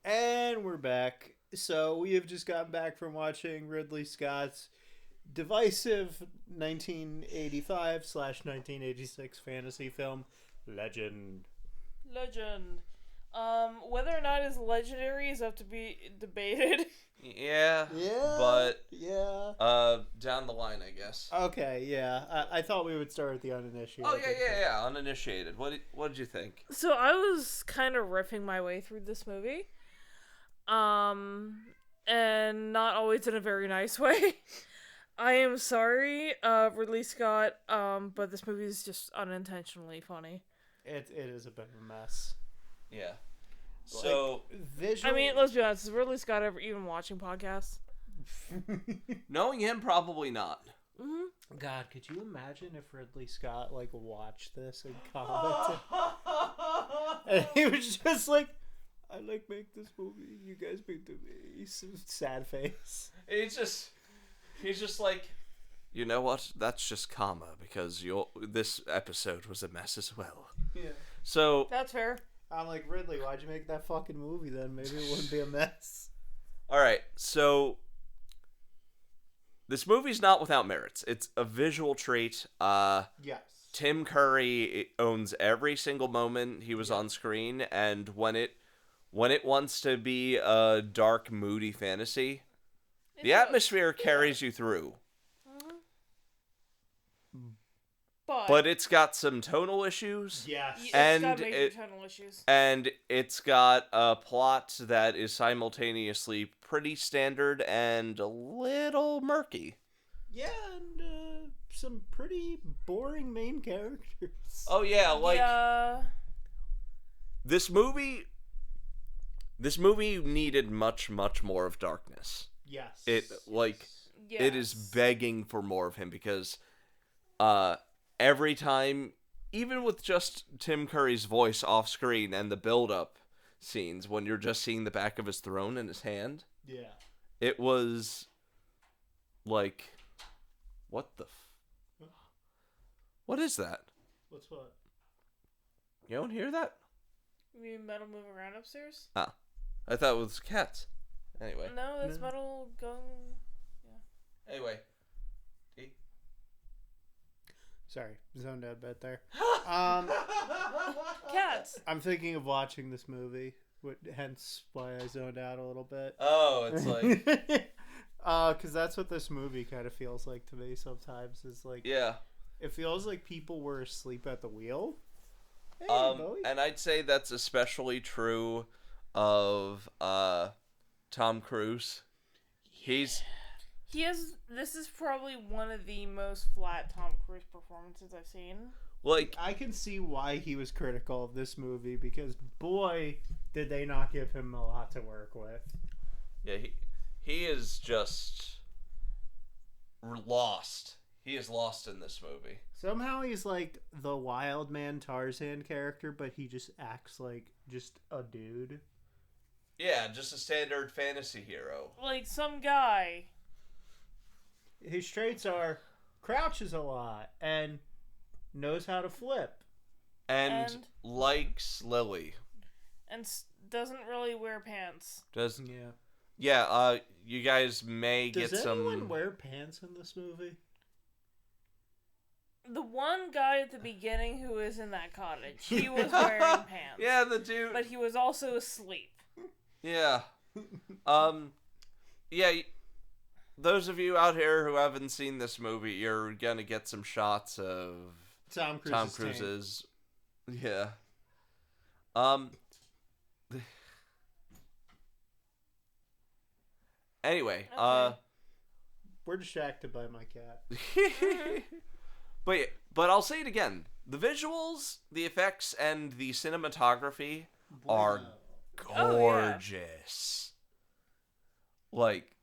And we're back. So we have just gotten back from watching Ridley Scott's divisive 1985/1986 fantasy film, Legend.
Legend. Whether or not it's legendary is up to be debated.
Yeah.
Yeah.
But
yeah.
down the line, I guess.
Okay. Yeah. I thought we would start with the uninitiated.
Oh yeah. Uninitiated. What did you think?
So I was kind of riffing my way through this movie. And not always in a very nice way. I am sorry, Ridley Scott, but this movie is just unintentionally funny.
It is a bit of a mess.
Yeah. So,
visual.
I mean, let's be honest, is Ridley Scott ever even watching podcasts?
knowing him, probably not.
Mm-hmm.
God, could you imagine if Ridley Scott like watched this and commented? And he was just like, I like make this movie. You guys make the movie. Sad face.
He's just like, you know what? That's just karma because this episode was a mess as well.
Yeah.
So
That's fair.
I'm like, Ridley, why'd you make that fucking movie then? Maybe it wouldn't be a mess.
all right, so this movie's not without merits. It's a visual treat.
Yes.
Tim Curry owns every single moment he was on screen, and when it wants to be a dark, moody fantasy, the atmosphere carries you through. But it's got some tonal issues.
Yes.
It's got major tonal issues.
And it's got a plot that is simultaneously pretty standard and a little murky.
Yeah, and some pretty boring main characters.
Oh yeah, like
Yeah.
this movie needed much more of darkness.
Yes.
It it is begging for more of him because every time, even with just Tim Curry's voice off screen and the build-up scenes when you're just seeing the back of his throne and his hand, it was like, what the what is that?
What's what?
You don't hear that?
You mean metal moving around upstairs?
Ah, I thought it was cats. Anyway.
No, that's metal going. Yeah.
Anyway.
Sorry, zoned out a bit there.
Cats.
I'm thinking of watching this movie, hence why I zoned out a little bit.
Oh, it's like...
Because that's what this movie kind of feels like to me sometimes. Is like,
yeah.
It feels like people were asleep at the wheel. Hey, Bowie.
And I'd say that's especially true of Tom Cruise. He has.
This is probably one of the most flat Tom Cruise performances I've seen.
Like,
I can see why he was critical of this movie because boy, did they not give him a lot to work with.
Yeah, he is just lost. He is lost in this movie.
Somehow he's like the wild man Tarzan character, but he just acts like just a dude.
Yeah, just a standard fantasy hero.
Like some guy.
His traits are crouches a lot and knows how to flip.
And likes Lily.
And doesn't really wear pants.
Doesn't.
Yeah.
Yeah, you guys may get some...
Does anyone wear pants in this movie?
The one guy at the beginning who was in that cottage, he was wearing pants.
Yeah, the dude...
But he was also asleep.
Yeah. Yeah, those of you out here who haven't seen this movie, you're gonna get some shots of
Tom Cruise's.
Yeah. Anyway,
Okay.
We're distracted by my cat.
but I'll say it again. The visuals, the effects, and the cinematography are gorgeous. Like,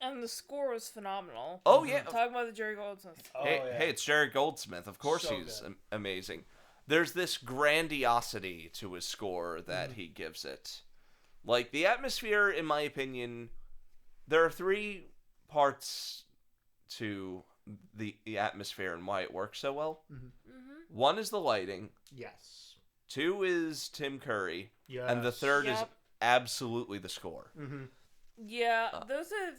and the score was phenomenal.
oh yeah.
Talking about the Jerry Goldsmith.
Hey, it's Jerry Goldsmith. Of course, he's amazing. There's this grandiosity to his score that he gives it. Like, the atmosphere, in my opinion, there are three parts to the atmosphere and why it works so well. One is the lighting.
Yes.
Two is Tim Curry.
Yes.
And the third is absolutely the score.
Yeah, those are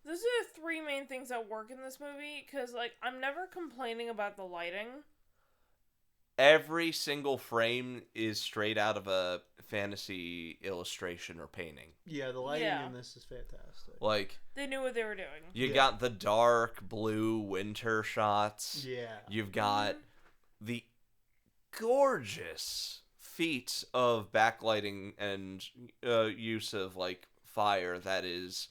the three main things that work in this movie, because, like, I'm never complaining about the lighting.
Every single frame is straight out of a fantasy illustration or painting.
Yeah, the lighting in this is fantastic.
Like,
they knew what they were doing.
You got the dark blue winter shots.
Yeah.
You've got the gorgeous feat of backlighting and use of, like, fire that is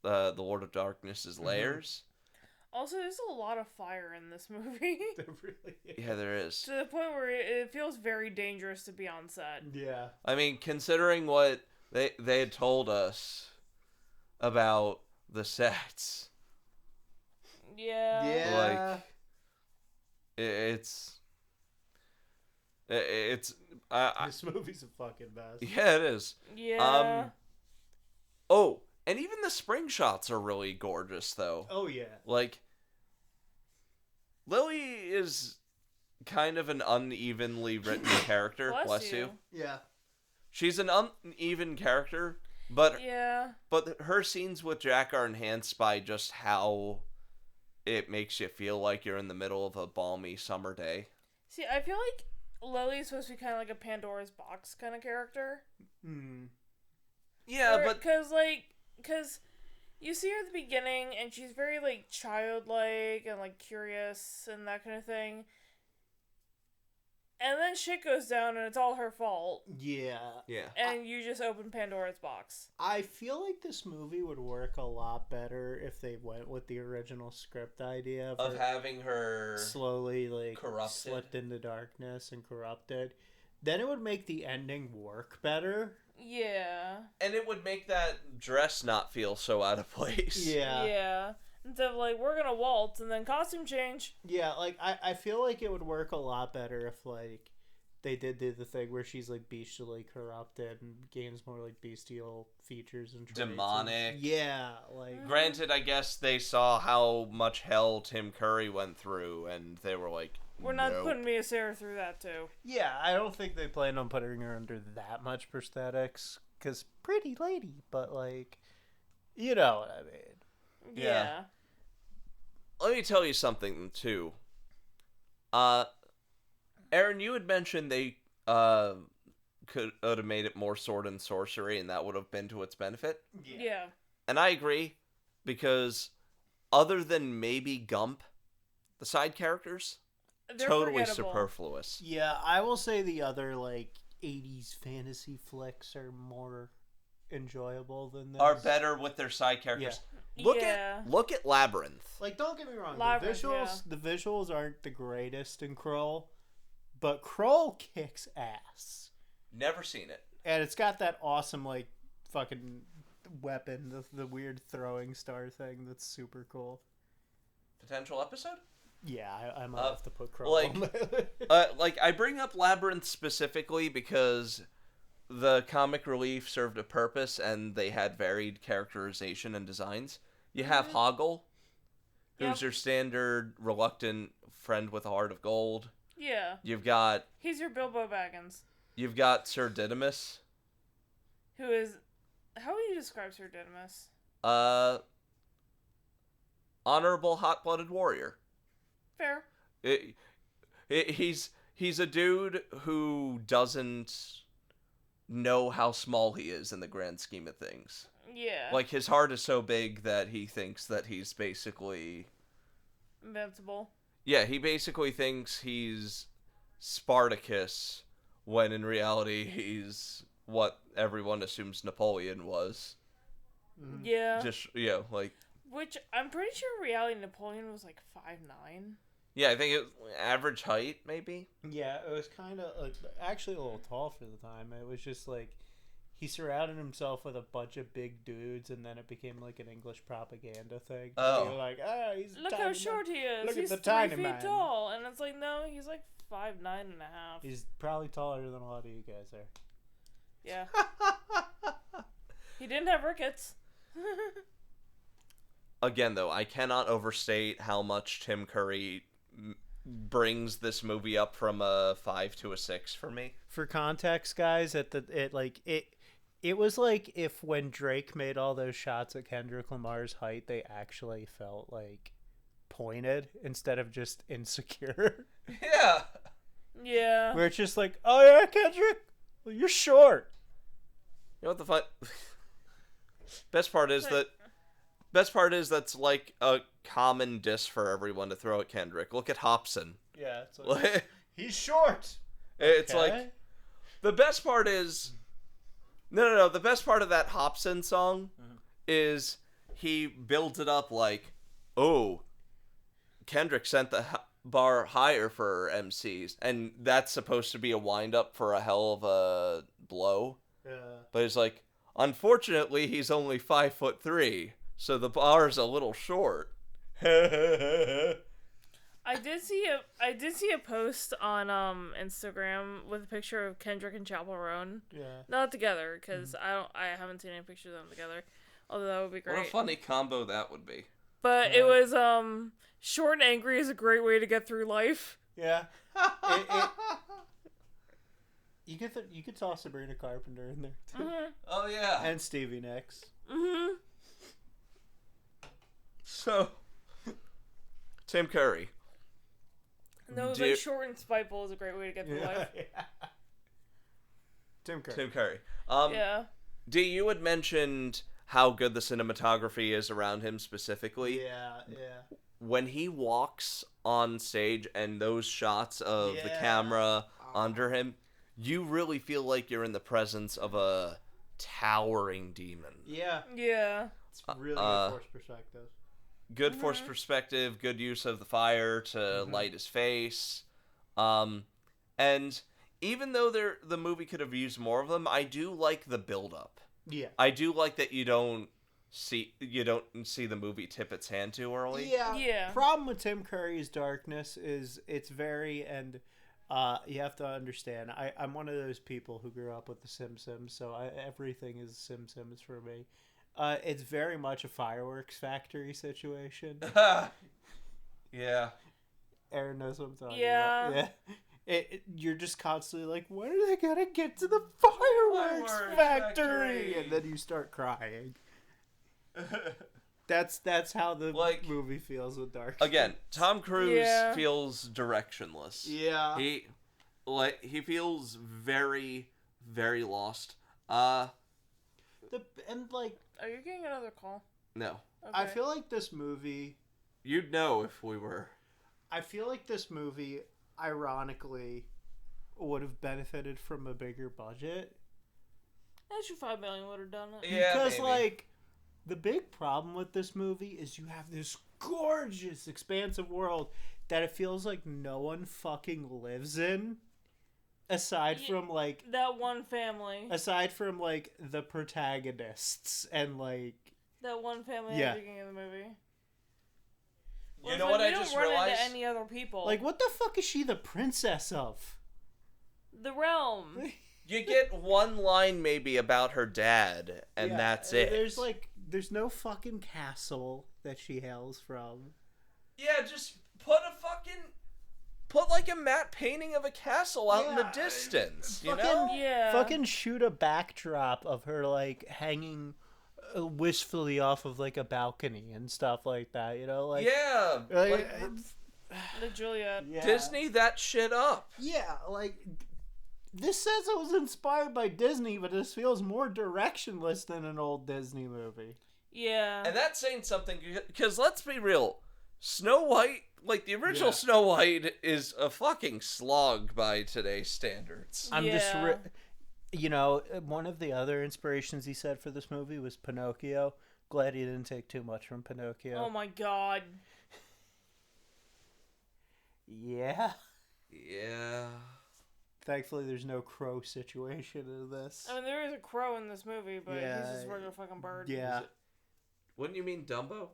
the Lord of Darkness's layers.
Also, there's a lot of fire in this movie.
There really is.
Yeah, there is.
To the point where it feels very dangerous to be on set.
Yeah.
I mean, considering what they had told us about the sets.
Yeah.
Like, it's
this movie's a fucking mess.
yeah, it is.
Yeah.
Oh, and even the spring shots are really gorgeous, though.
Oh yeah.
Like, Lily is kind of an unevenly written character. Bless you.
Yeah.
She's an uneven character, but
Yeah.
but her scenes with Jack are enhanced by just how it makes you feel like you're in the middle of a balmy summer day.
See, I feel like Lily's supposed to be kind of like a Pandora's box kind of character.
Yeah,
because you see her at the beginning and she's very like childlike and like curious and that kind of thing. And then shit goes down and it's all her fault.
Yeah.
Yeah.
And you just open Pandora's box.
I feel like this movie would work a lot better if they went with the original script idea
Of having her
slowly like
corrupted.
slipped into darkness and corrupted. Then it would make the ending work better.
Yeah.
And it would make that dress not feel so out of place.
Yeah.
Yeah. Instead of like, we're gonna waltz and then costume change.
Yeah, like I feel like it would work a lot better if like they did do the thing where she's like bestially corrupted and gains more like bestial features and traits.
Demonic.
Yeah, like
Granted, I guess they saw how much hell Tim Curry went through, and they were like,
We're not
nope.
putting Mia Sarah through that too.
yeah, I don't think they planned on putting her under that much prosthetics because pretty lady, but like, you know what I mean.
Yeah.
Let me tell you something, too. Erin, you had mentioned they could have made it more sword and sorcery, and that would have been to its benefit.
Yeah.
And I agree, because other than maybe Gump, the side characters,
They're
totally
forgettable.
superfluous.
Yeah, I will say the other like 80s fantasy flicks are more enjoyable than this.
Are better with their side characters.
Yeah.
Look at Labyrinth.
Like, don't get me wrong,
Labyrinth,
the visuals aren't the greatest in Krull, but Krull kicks ass.
Never seen it.
And it's got that awesome like fucking weapon, the weird throwing star thing that's super cool.
Potential episode?
Yeah, I might have to put Krull on
like I bring up Labyrinth specifically because the comic relief served a purpose and they had varied characterization and designs. You have Hoggle, who's your standard reluctant friend with a heart of gold.
Yeah.
You've got
He's your Bilbo Baggins.
You've got Sir Didymus.
Who is... How would you describe Sir Didymus?
Honorable hot-blooded warrior.
Fair.
He's a dude who doesn't know how small he is in the grand scheme of things.
Yeah.
Like, his heart is so big that he thinks that he's basically...
Invincible.
Yeah, he basically thinks he's Spartacus, when in reality he's what everyone assumes Napoleon was.
Yeah.
Just, like...
Which, I'm pretty sure in reality Napoleon was like 5'9".
Yeah, I think it average height, maybe?
Yeah, it was kind of actually a little tall for the time. It was just like he surrounded himself with a bunch of big dudes, and then it became like an English propaganda thing.
Oh.
They were like, he's
Look how short he is.
Look at
He's
the
3
tiny
feet
man.
tall. And it's like, no, he's like 5'9" and a half.
He's probably taller than a lot of you guys are.
Yeah. He didn't have rickets.
Again, though, I cannot overstate how much Tim Curry brings this movie up from a 5 to a 6 for me.
For context, guys, it was like if when Drake made all those shots at Kendrick Lamar's height, they actually felt like pointed instead of just insecure.
Yeah.
Yeah.
Where it's just like, oh yeah, Kendrick, well, you're short.
You know what the fun? Best part is that's like a common diss for everyone to throw at Kendrick. Look at Hobson.
Yeah, it's like, he's short.
It's
Okay.
like the best part is no. The best part of that Hobson song is he builds it up like, oh, Kendrick sent the bar higher for MCs, and that's supposed to be a wind up for a hell of a blow.
Yeah.
But it's like, unfortunately, he's only 5'3", so the bar's a little short.
I did see a post on Instagram with a picture of Kendrick and Chappell Roan.
Yeah.
Not together, because I haven't seen any pictures of them together. Although that would be great.
What a funny combo that would be.
But it was short and angry is a great way to get through life.
Yeah. You could toss Sabrina Carpenter in there too.
Mm-hmm.
Oh yeah.
And Stevie Nicks.
Mm-hmm.
So, Tim Curry.
No, like short and spiteful is a great way to get through life.
Yeah. Tim Curry.
Tim Curry.
Yeah.
D, you had mentioned how good the cinematography is around him specifically.
Yeah.
When he walks on stage and those shots of the camera under him, you really feel like you're in the presence of a towering demon.
Yeah.
Yeah.
It's really good force perspective.
Good force perspective, good use of the fire to light his face. And even though the movie could have used more of them, I do like the build-up.
Yeah.
I do like that you don't see the movie tip its hand too early.
Yeah.
Problem with Tim Curry's darkness is it's very, and you have to understand, I'm one of those people who grew up with the Simpsons, so everything is Simpsons for me. It's very much a fireworks factory situation.
Yeah.
Erin knows what I'm talking
Yeah.
about. Yeah. You're just constantly like, when are they gonna get to the fireworks factory? And then you start crying. That's how the movie feels with Dark.
Again, Tom Cruise feels directionless.
Yeah.
He feels very, very lost.
Are you getting another call?
No.
Okay.
I feel like this movie...
You'd know if we were.
I feel like this movie, ironically, would have benefited from a bigger budget.
Extra $5 million would have done it.
Yeah,
because,
maybe.
the big problem with this movie is you have this gorgeous, expansive world that it feels like no one fucking lives in. Aside from,
that one family.
Aside from, the protagonists and,
that one family at the beginning of the movie.
You know what I just realized?
You don't run into any other people.
What the fuck is she the princess of?
The realm.
You get one line maybe about her dad, and that's it.
There's no fucking castle that she hails from.
Yeah, just put a matte painting of a castle out in the distance, you know?
Yeah.
Fucking shoot a backdrop of her, hanging wistfully off of, a balcony and stuff like that, you know?
Yeah.
The Juliet.
Yeah.
Disney that shit up.
Yeah, this says it was inspired by Disney, but this feels more directionless than an old Disney movie.
Yeah.
And that's saying something, because let's be real, Snow White, the original Snow White is a fucking slog by today's standards.
I'm just, one of the other inspirations he said for this movie was Pinocchio. Glad he didn't take too much from Pinocchio.
Oh my god.
Yeah.
Yeah.
Thankfully, there's no crow situation in this.
I mean, there is a crow in this movie, but he's just a regular fucking bird.
Yeah.
Wouldn't you mean Dumbo?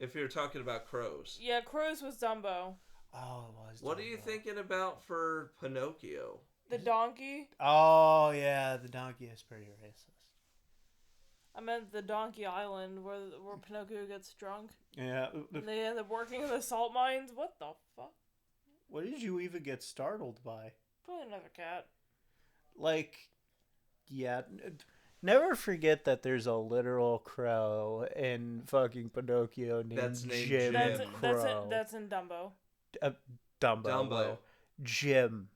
If you're talking about crows.
Yeah, crows was Dumbo.
Oh, it was
What
Dumbo.
are you thinking about for Pinocchio?
The donkey?
Oh, yeah, the donkey is pretty racist.
I meant the Donkey Island, where Pinocchio gets drunk.
Yeah.
And they end up working in the salt mines. What the fuck?
What did you even get startled by?
Probably another cat.
Yeah. Never forget that there's a literal crow in fucking Pinocchio named Jim Crow.
That's in Dumbo.
Dumbo. Jim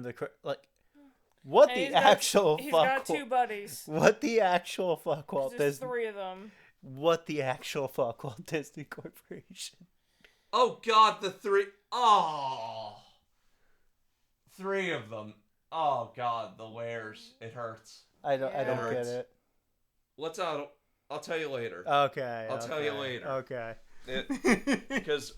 the crow. What the actual fuck?
He's got two buddies.
What the actual fuck Walt Disney?
There's three of them.
What the actual fuck Walt Disney Corporation?
Oh god, the three. Oh. Three of them. Oh god, the wares. It hurts.
I don't get it.
What's out? I'll tell you later.
Okay.
I'll tell you later.
Okay.
Because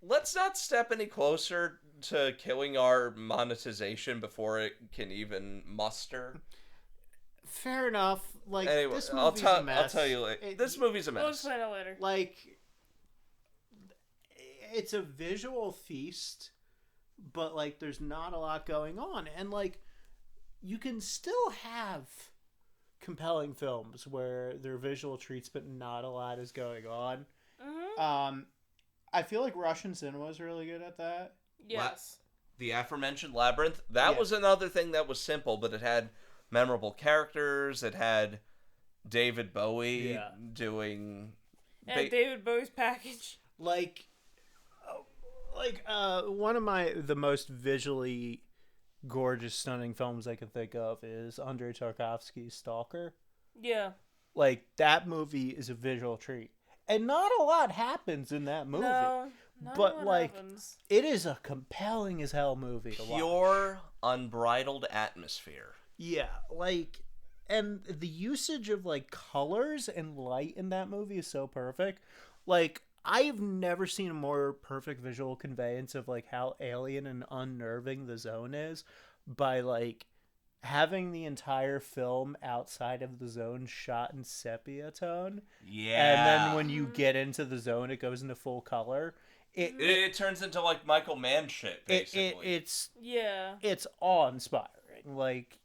let's not step any closer to killing our monetization before it can even muster.
fair enough. Like,
Anyway,
this movie's a mess.
I'll tell you later. This movie's a
We'll
mess.
explain it later.
Like, it's a visual feast, but, like, there's not a lot going on. And, like, you can still have compelling films where they're visual treats, but not a lot is going on.
Mm-hmm.
I feel like Russian cinema is really good at that.
Yes.
The aforementioned Labyrinth, that was another thing that was simple, but it had memorable characters. It had David Bowie doing...
And David Bowie's package.
Like one of the most visually gorgeous, stunning films I can think of is Andrei Tarkovsky's Stalker.
Yeah.
Like, that movie is a visual treat. And not a lot happens in that movie.
No,
but, like,
happens.
it is a compelling as hell movie to watch.
Pure, unbridled atmosphere.
Yeah, like, and the usage of, like, colors and light in that movie is so perfect. Like, I've never seen a more perfect visual conveyance of, like, how alien and unnerving the zone is by, like, having the entire film outside of the zone shot in sepia tone.
Yeah.
And then when you get into the zone, it goes into full color.
It turns into, like, Michael Mann shit, basically.
It's awe-inspiring. Like,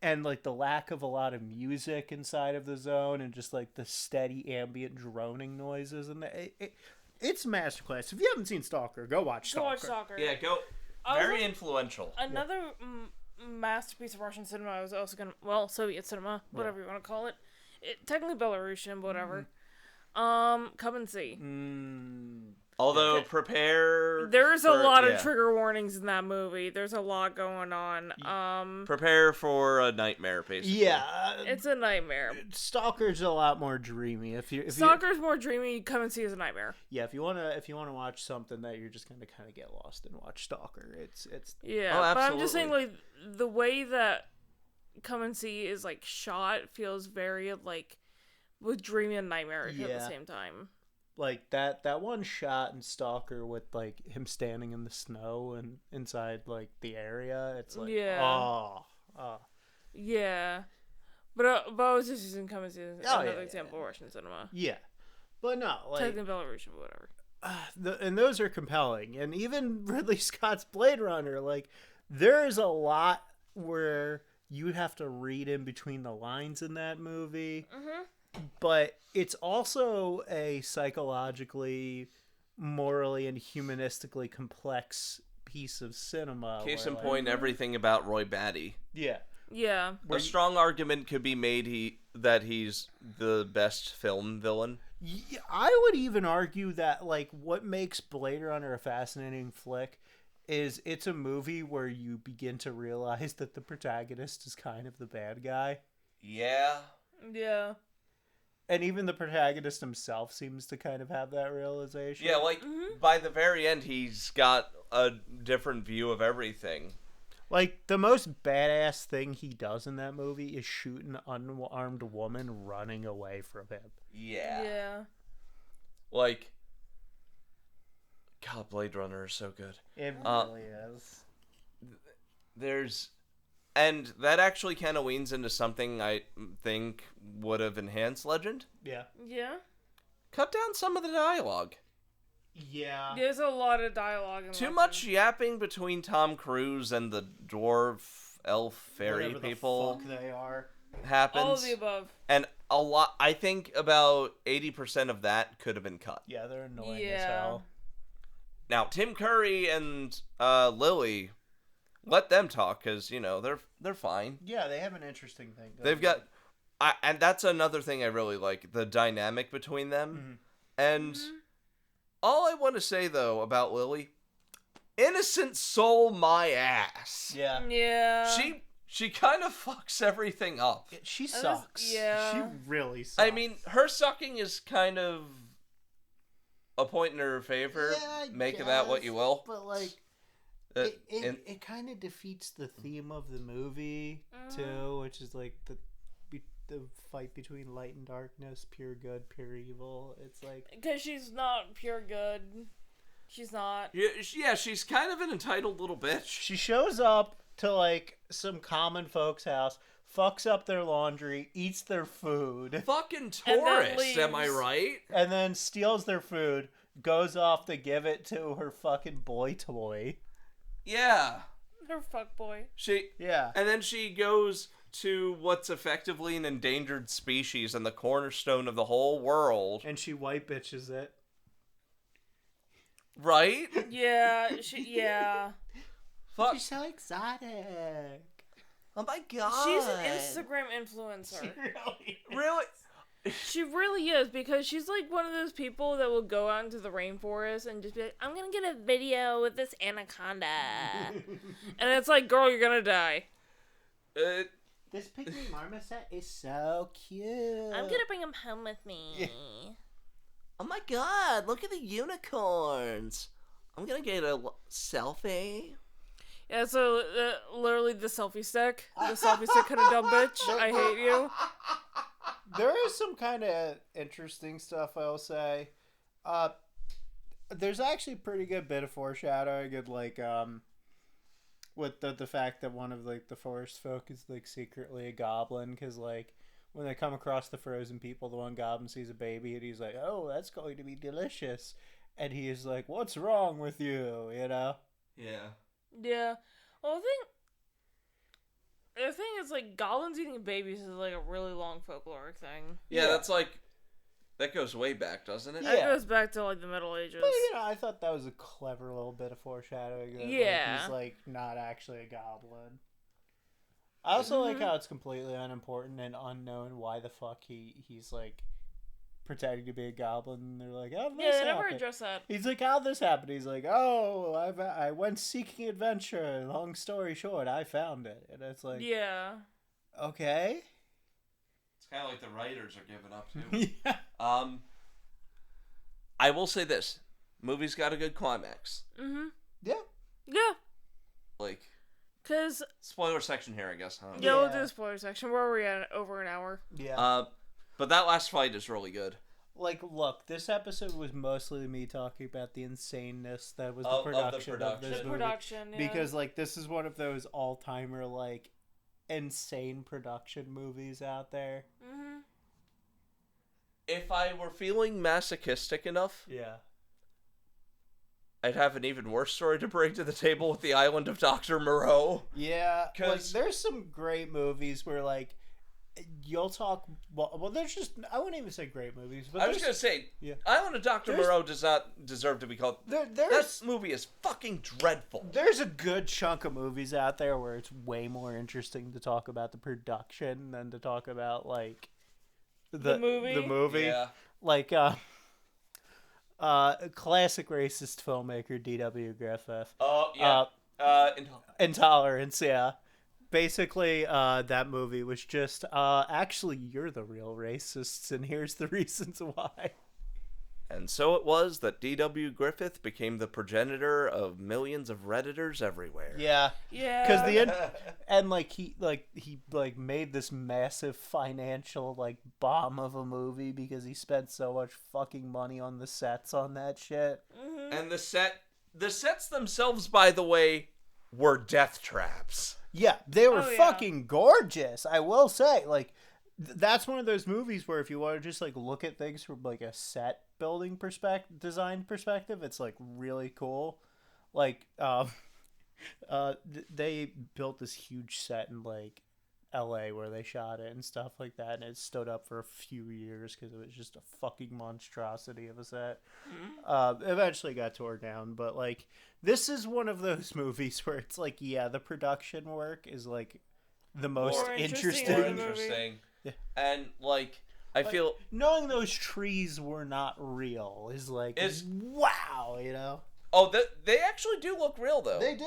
and, like, the lack of a lot of music inside of the zone and just, like, the steady ambient droning noises. And it's a masterclass. If you haven't seen Stalker, go watch Stalker.
Go watch Stalker.
Yeah, go. Very influential.
Another masterpiece of Russian cinema I was also going to... Well, Soviet cinema, whatever you want to call it. Technically Belarusian, whatever. Come and see.
Although, prepare...
There's a lot of trigger warnings in that movie. There's a lot going on.
Prepare for a nightmare, basically.
Yeah.
It's a nightmare.
Stalker's a lot more dreamy.
Stalker's more dreamy. Come and see as a nightmare.
Yeah, if you wanna watch something that you're just gonna kind of get lost in, watch Stalker. It's
yeah.
Oh,
but I'm just saying, like, the way that Come and See is, like, shot feels very, like, with dreamy and nightmarish at the same time.
Like, that one shot in Stalker with, like, him standing in the snow and inside, like, the area, it's like, oh.
Yeah. But I was just using Come and See as another example of Russian cinema.
Yeah. But no, like...
Technically Belarusian, but whatever.
And those are compelling. And even Ridley Scott's Blade Runner, like, there is a lot where you have to read in between the lines in that movie. Mm-hmm. But it's also a psychologically, morally, and humanistically complex piece of cinema.
Case in point, everything about Roy Batty.
Yeah.
Yeah.
A strong argument could be made that he's the best film villain.
Yeah, I would even argue that, like, what makes Blade Runner a fascinating flick is it's a movie where you begin to realize that the protagonist is kind of the bad guy.
Yeah.
Yeah.
And even the protagonist himself seems to kind of have that realization.
Yeah, like, by the very end, he's got a different view of everything.
Like, the most badass thing he does in that movie is shoot an unarmed woman running away from him.
Yeah.
Yeah.
Like, God, Blade Runner is so good.
It really is.
And that actually kind of weans into something I think would have enhanced Legend.
Yeah.
Yeah.
Cut down some of the dialogue.
Yeah.
There's a lot of dialogue in
Too
Legend.
much yapping between Tom Cruise and the dwarf, elf, fairy
Whatever
people
the fuck they are.
happens.
All of the above.
And a lot, I think about 80% of that could have been cut.
Yeah, they're annoying as hell.
Now, Tim Curry and Lily, let them talk, because, you know, they're fine.
Yeah, they have an interesting thing.
They've got... and that's another thing I really like, the dynamic between them.
Mm-hmm.
And all I want to say, though, about Lily, innocent soul my ass.
Yeah.
Yeah.
She kind of fucks everything up.
She sucks.
Yeah.
She really sucks.
I mean, her sucking is kind of a point in her favor.
Yeah,
Make of that what you will.
But, like, it kind of defeats the theme of the movie, too, which is, like, the fight between light and darkness, pure good, pure evil. It's like...
Because she's not pure good. She's not.
Yeah, she's kind of an entitled little bitch.
She shows up to, like, some common folks' house, fucks up their laundry, eats their food.
Fucking tourist, am I right?
And then steals their food, goes off to give it to her fucking boy toy.
Yeah.
Her fuckboy.
Yeah.
And then she goes to what's effectively an endangered species and the cornerstone of the whole world.
And she white bitches it.
Right?
Yeah,
Fuck.
She's so exotic.
Oh my god.
She's an Instagram influencer.
Really?
She really is, because she's like one of those people that will go out into the rainforest and just be like, I'm gonna get a video with this anaconda. And it's like, girl, you're gonna die.
This pygmy marmoset is so cute.
I'm gonna bring him home with me.
Oh my god, look at the unicorns. I'm gonna get a selfie.
Yeah, so literally the selfie stick. The selfie stick kind of dumb bitch. I hate you.
There is some kind of interesting stuff, I'll say. There's actually a pretty good bit of foreshadowing and like with the fact that one of like the forest folk is like secretly a goblin, because like when they come across the frozen people, the one goblin sees a baby and he's like, oh, that's going to be delicious, and he is like, what's wrong with you, you know?
Yeah. Well, the thing is, like, goblins eating babies is like a really long folkloric thing.
Yeah, that's like, that goes way back, doesn't it?
That goes back to like the Middle Ages.
But you know, I thought that was a clever little bit of foreshadowing. That,
Yeah.
like, he's like not actually a goblin. I also like how it's completely unimportant and unknown why the fuck he's like pretending to be a goblin. And they're like, oh,
yeah, they never address that.
He's like, how'd this happen? He's like, oh, I went seeking adventure. Long story short, I found it. And it's like,
Yeah.
okay.
It's kind of like the writers are giving up too.
Yeah.
I will say this: movie's got a good climax.
Mm-hmm.
Yeah.
Yeah.
Like,
Cause
spoiler section here, I guess, huh?
yeah, we'll do the spoiler section. Where are we at? Over an hour.
Yeah.
But that last fight is really good.
Like, look, this episode was mostly me talking about the insaneness that was the production of this movie.
Production, yeah.
Because, like, this is one of those all-timer, like, insane production movies out there.
Mm-hmm.
If I were feeling masochistic enough,
Yeah.
I'd have an even worse story to bring to the table with the Island of Dr. Moreau.
Yeah, like,
'Cause-
there's some great movies where, like, you'll talk... Well, there's just... I wouldn't even say great movies, but
I was going to say,
yeah.
Island of Dr. Moreau does not deserve to be called... That movie is fucking dreadful.
There's a good chunk of movies out there where it's way more interesting to talk about the production than to talk about, like... The movie? The movie.
Yeah.
Like, classic racist filmmaker D.W. Griffith.
Oh, yeah.
Intolerance, yeah. Basically, that movie was just, actually, you're the real racists, and here's the reasons why.
And so it was that D.W. Griffith became the progenitor of millions of Redditors everywhere.
Yeah.
Yeah.
Because he made this massive financial, like, bomb of a movie because he spent so much fucking money on the sets on that shit.
Mm-hmm.
And the sets themselves, by the way, were death traps.
Yeah, they were
yeah.
fucking gorgeous, I will say. Like, that's one of those movies where if you want to just, like, look at things from, like, a set building design perspective, it's, like, really cool. Like, they built this huge set in, like, LA where they shot it and stuff like that, and it stood up for a few years because it was just a fucking monstrosity of a set. Eventually got torn down, but, like, this is one of those movies where it's like, yeah, the production work is, like, the most
More interesting
interesting.
than the movie.
Interesting.
Yeah.
And, like, I feel...
Knowing those trees were not real is like, wow, you know?
Oh, they actually do look real, though.
They do.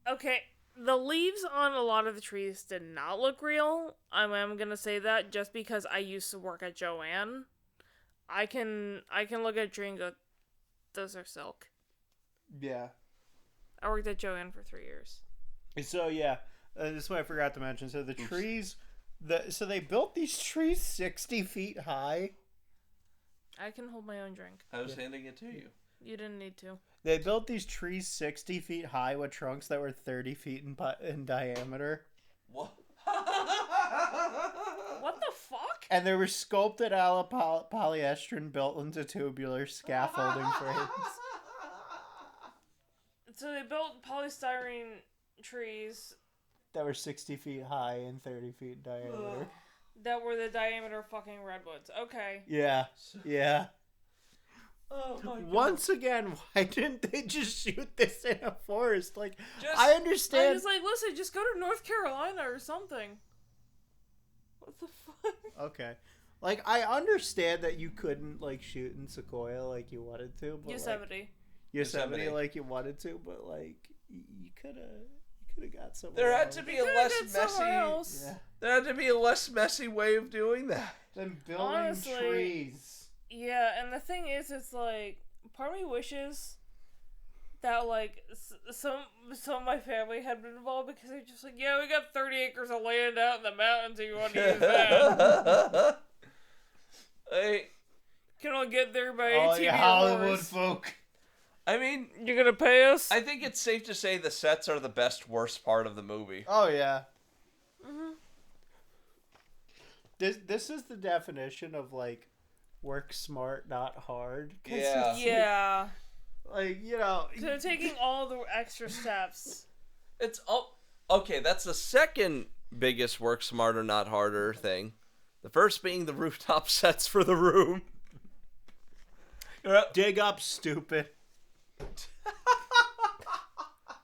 Okay, the leaves on a lot of the trees did not look real. I'm gonna say that just because I used to work at Joanne. I can look at a tree and go, those are silk.
Yeah.
I worked at Joanne for 3 years.
So, yeah, this is what I forgot to mention. So, the trees, so they built these trees 60 feet high.
I can hold my own drink.
I was handing it to you.
You didn't need to.
They built these trees 60 feet high with trunks that were 30 feet in diameter. And there were sculpted polyestrin built into tubular scaffolding frames.
So they built polystyrene trees
That were 60 feet high and 30 feet in diameter.
that were the diameter of fucking redwoods. Okay.
Yeah, yeah.
Oh my God.
Once again, why didn't they just shoot this in a forest? Like,
Just-
I
I
understand.
was like, listen, just go to North Carolina or something. What the fuck?
Okay. Like, I understand that you couldn't, like, shoot in Sequoia like you wanted to. But
Yosemite.
Like, Yosemite
Yosemite.
like you wanted to, but, like, you could have got somewhere
There had
else.
to be a less
Somewhere
messy.
else.
Yeah.
There had to be a less messy way of doing that.
Then building
Honestly,
trees.
Yeah, and the thing is, it's like, part of me wishes that, like, some of my family had been involved, because they're just like, yeah, we got 30 acres of land out in the mountains, if you want to use that.
Hey,
Can all get there by
All
ATV
you
or
Hollywood
horse.
folk.
I mean,
You're gonna pay us?
I think it's safe to say the sets are the best worst part of the movie.
Oh, yeah.
Mm-hmm.
This is the definition of, like, work smart, not hard. 'Cause
Yeah.
it's
Yeah.
Like, you know.
So they're taking all the extra steps.
It's all okay. That's the second biggest work smarter, not harder thing. The first being the rooftop sets for the room.
Dig up, stupid.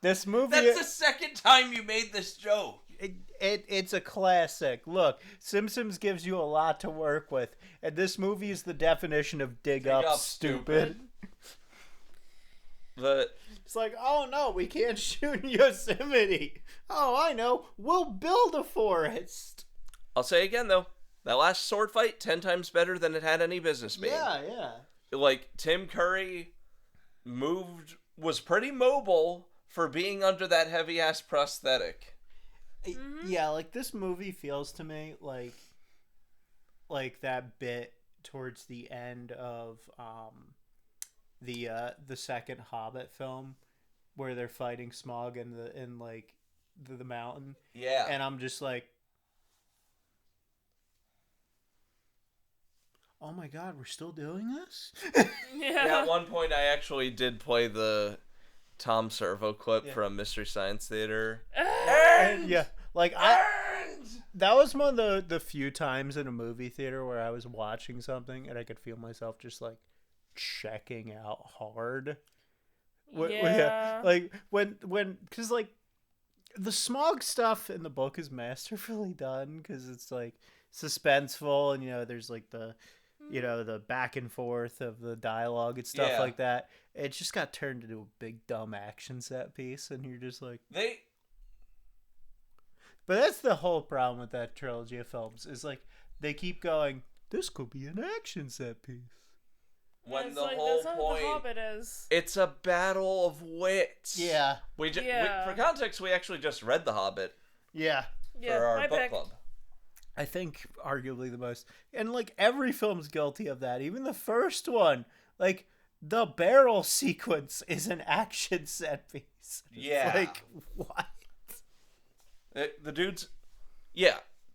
This movie.
That's the second time you made this joke.
It's a classic. Look, Simpsons gives you a lot to work with, and this movie is the definition of dig up, stupid.
But
It's like, oh no, we can't shoot in Yosemite. Oh, I know. We'll build a forest.
I'll say again though, that last sword fight 10 times better than it had any business being.
Yeah.
Like Tim Curry was pretty mobile for being under that heavy ass prosthetic.
Yeah, like this movie feels to me like that bit towards the end of the second Hobbit film where they're fighting Smaug in the mountain.
Yeah.
And I'm just like, oh my god, we're still doing this?
Yeah, at one point I actually did play the Tom Servo clip from Mystery Science Theater.
And, yeah, like that was one of the few times in a movie theater where I was watching something and I could feel myself just like checking out hard.
Yeah.
Like when because like the Smaug stuff in the book is masterfully done because it's like suspenseful and there's like the the back and forth of the dialogue and stuff like that. It just got turned into a big dumb action set piece, and you're just like But that's the whole problem with that trilogy of films is like they keep going, this could be an action set piece.
When
it's
the
like,
whole
that's not what
point,
the Hobbit is.
it's a battle of wits.
Yeah.
For context, we actually just read The Hobbit
Yeah.
Yeah,
for our
my
book
pick.
club.
I think arguably the most, and like every film's guilty of that. Even the first one, like the barrel sequence is an action set piece. It's
Yeah.
like what?
The dude's,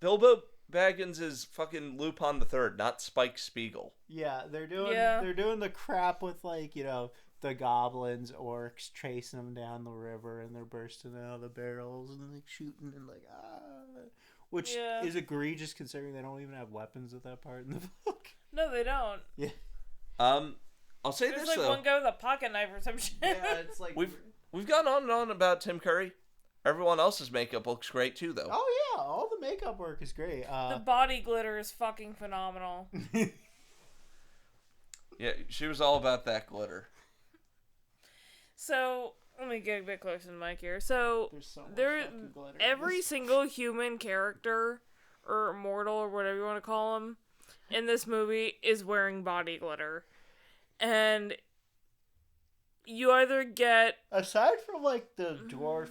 Bilbo Baggins is fucking Lupin the Third, not Spike Spiegel.
Yeah, they're doing the crap with like the goblins, orcs chasing them down the river, and they're bursting out of the barrels and like shooting and like which is egregious considering they don't even have weapons at that part in the book.
No, they don't.
Yeah.
I'll say
There's
this
like
though.
one guy with a pocket knife or some shit.
Yeah, it's like
We've gone on and on about Tim Curry. Everyone else's makeup looks great too, though.
Oh yeah, all the makeup work is great.
The body glitter is fucking phenomenal.
Yeah, she was all about that glitter.
So, let me get a bit closer to the mic here. So,
There's so much
there,
fucking glitter in
every
this.
single human character, or mortal, or whatever you want to call them, in this movie is wearing body glitter. And you either get...
Aside from like the dwarf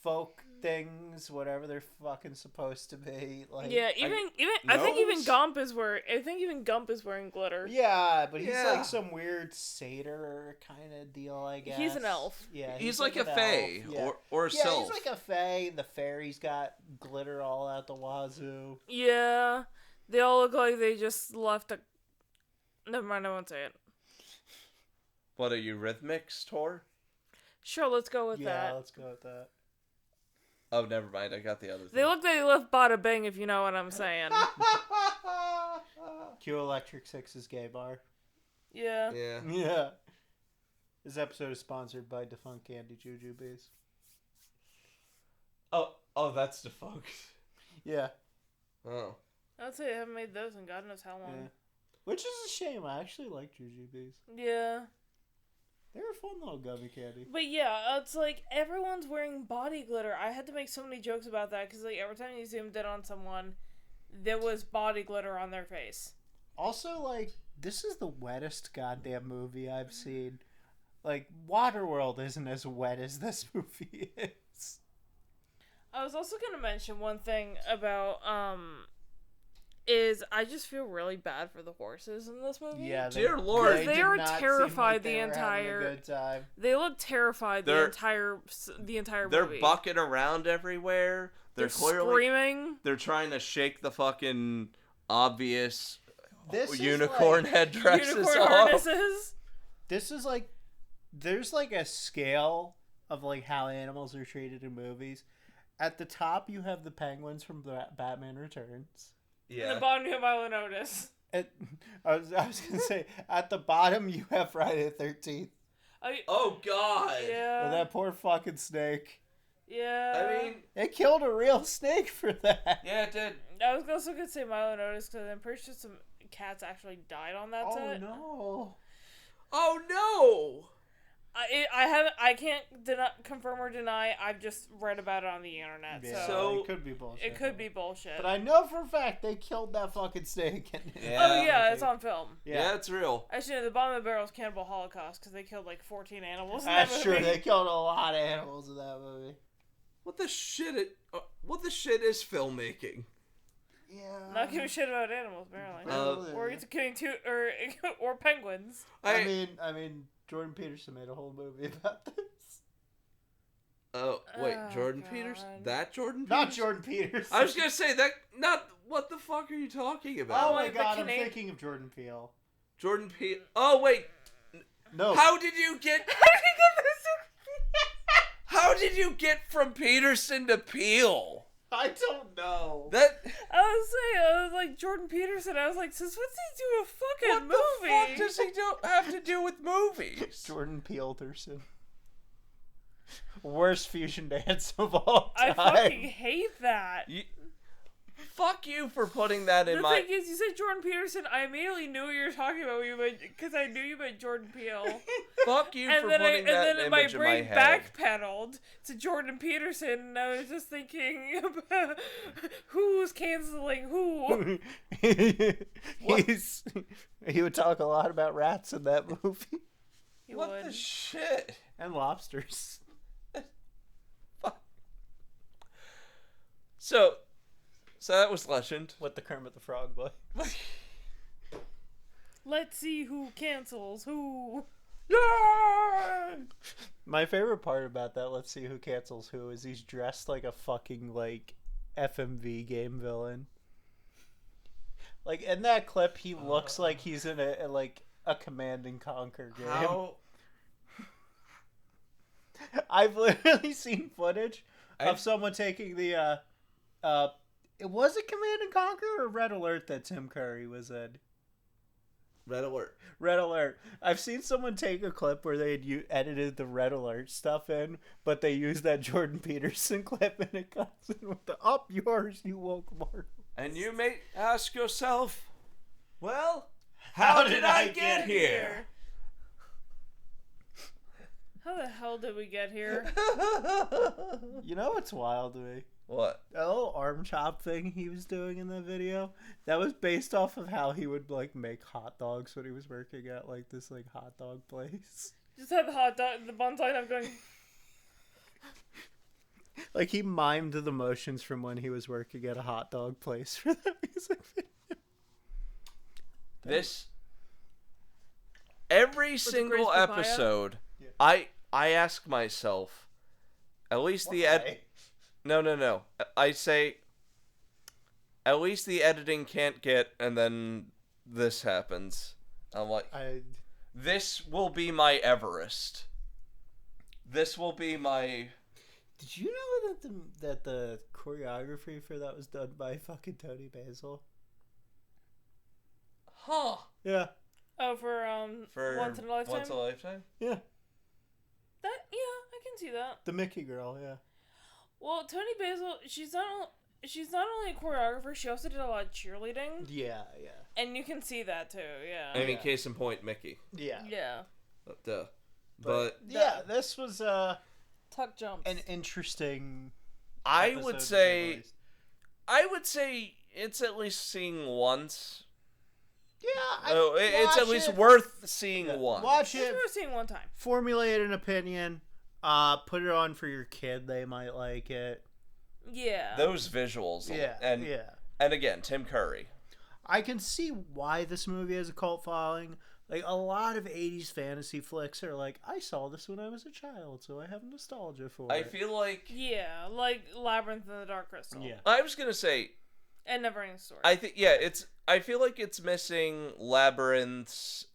folk things, whatever they're fucking supposed to be, like
Yeah, I think even Gump is wearing glitter.
yeah, but he's
Yeah.
like some weird satyr kind of deal, I guess.
He's an elf.
Yeah,
He's like a
an elf.
fae
Yeah.
or a
Yeah,
sylph.
he's like a fae. The fairy's got glitter all out the wazoo.
Yeah. They all look like they just left a... Never mind, I won't say it.
What, a Eurythmics tour?
Sure, let's go with that.
Yeah, let's go with that.
Oh, never mind. I got the other thing.
They look like they left Bada Bing, if you know what I'm saying.
Q Electric Six's gay bar.
Yeah.
Yeah.
Yeah. This episode is sponsored by Defunct Candy Jujubes.
Oh, that's defunct.
Yeah.
Oh.
I'd say I haven't made those in God knows how long.
Yeah. Which is a shame. I actually like Jujubes.
Yeah.
They were a fun little gummy candy.
But yeah, it's like everyone's wearing body glitter. I had to make so many jokes about that because like every time you zoomed in on someone, there was body glitter on their face.
Also, like, this is the wettest goddamn movie I've seen. Like, Waterworld isn't as wet as this movie is.
I was also gonna mention one thing about is I just feel really bad for the horses in this movie.
Yeah,
Dear Lord.
they
They
did
are
not seem
terrified
like they
the
were having a
entire-
good time.
They look terrified the entire
They're
movie.
bucking around everywhere. They're clearly
screaming.
They're trying to shake the fucking obvious
This
unicorn
is
headdresses
Unicorn
off.
harnesses.
this is like, there's like a scale of like how animals are treated in movies. At the top, you have the penguins from Batman Returns.
In the bottom, you have Milo and Otis.
I was gonna say, at the bottom, you have Friday the 13th.
Oh God.
Yeah.
With that poor fucking snake.
Yeah.
I mean,
They killed a real snake for that.
yeah, it did.
I was also gonna say Milo and Otis because I'm pretty sure some cats actually died on that
Oh
set.
no.
Oh no.
I can't confirm or deny. I've just read about it on the internet.
Yeah,
So
it could be bullshit.
it could be bullshit.
But I know for a fact they killed that fucking snake.
Yeah.
Oh yeah, it's on film.
Yeah, it's real.
Actually, the bottom of the barrel is Cannibal Holocaust because they killed like 14 animals. In that
That's
movie.
true. They killed a lot of animals in that movie.
What the shit? What the shit is filmmaking?
Yeah.
Not giving a shit about animals, apparently.
Really?
Or it's killing or penguins.
I mean, Jordan Peterson made a whole movie about this.
Oh wait,
Oh,
Jordan
God.
Peterson? That Jordan Peterson?
Not Jordan Peterson.
I was gonna say that. Not what the fuck are you talking about?
Oh my
like the
god, I'm
Canadian-
thinking of Jordan Peele.
Jordan Peele. Oh wait,
No.
how did you get? How did you get from Peterson to Peele?
I don't know.
That.
I was like Jordan Peterson. I was like, since what's he do a fucking
What
movie?
the fuck does he have to do with movies?
Jordan Peelderson. Worst fusion dance of all
I
time.
fucking hate that.
Fuck you for putting that in
The
my.
thing is, you said Jordan Peterson. I immediately knew what you were talking about because I knew you meant Jordan Peele.
Fuck you
And
for
then
putting that
my
image in my
brain
head.
backpedaled to Jordan Peterson, and I was just thinking about who's canceling who.
He would talk a lot about rats in that movie.
He
What
would.
the shit?
And lobsters.
So that was Legend.
With the Kermit the Frog boy.
Let's see who cancels who.
My favorite part about that, let's see who cancels who, is he's dressed like a fucking, like, FMV game villain. Like, in that clip, he looks like he's in a Command and Conquer game.
How?
I've literally seen footage of someone taking the, it was it Command and Conquer or Red Alert that Tim Curry was in?
Red Alert.
Red Alert. I've seen someone take a clip where they had edited the Red Alert stuff in, but they used that Jordan Peterson clip and it comes in with the "up yours, you woke mortal."
And you may ask yourself, well, how did I get here?
How the hell did we get here?
You know what's wild to me?
What?
That little arm chop thing he was doing in the video, that was based off of how he would, like, make hot dogs when he was working at, like, this, like, hot dog place.
Just have the hot dog, the buns line up going.
Like, he mimed the motions from when he was working at a hot dog place for that music video.
This every single
Grace Papaya?
episode,
Yeah.
I ask myself, at least the
Why?
No. I say, at least the editing can't get, and then this happens. I'm like, this will be my Everest. This will be my...
Did you know that the choreography for that was done by fucking Tony Basil?
Huh.
Yeah.
Oh, for Once in a Lifetime?
Once in a Lifetime?
Yeah.
I can see that.
The Mickey girl, yeah.
Well, Tony Basil, she's not only a choreographer, she also did a lot of cheerleading.
Yeah.
And you can see that too, yeah.
I mean, case in point, Mickey.
Yeah.
But
yeah, this was
tuck jumps.
an interesting
I would say it's at least seeing once.
Yeah,
it's at least worth seeing once.
Watch
It's
it.
worth seeing one time.
Formulate an opinion. Put it on for your kid. They might like it.
Yeah.
Those visuals. And again, Tim Curry.
I can see why this movie has a cult following. Like, a lot of 80s fantasy flicks are like, I saw this when I was a child, so I have nostalgia for it.
I feel like...
Yeah, like Labyrinth and the Dark Crystal.
Yeah.
I was going to say...
And Neverending Story.
I feel like it's missing Labyrinth's...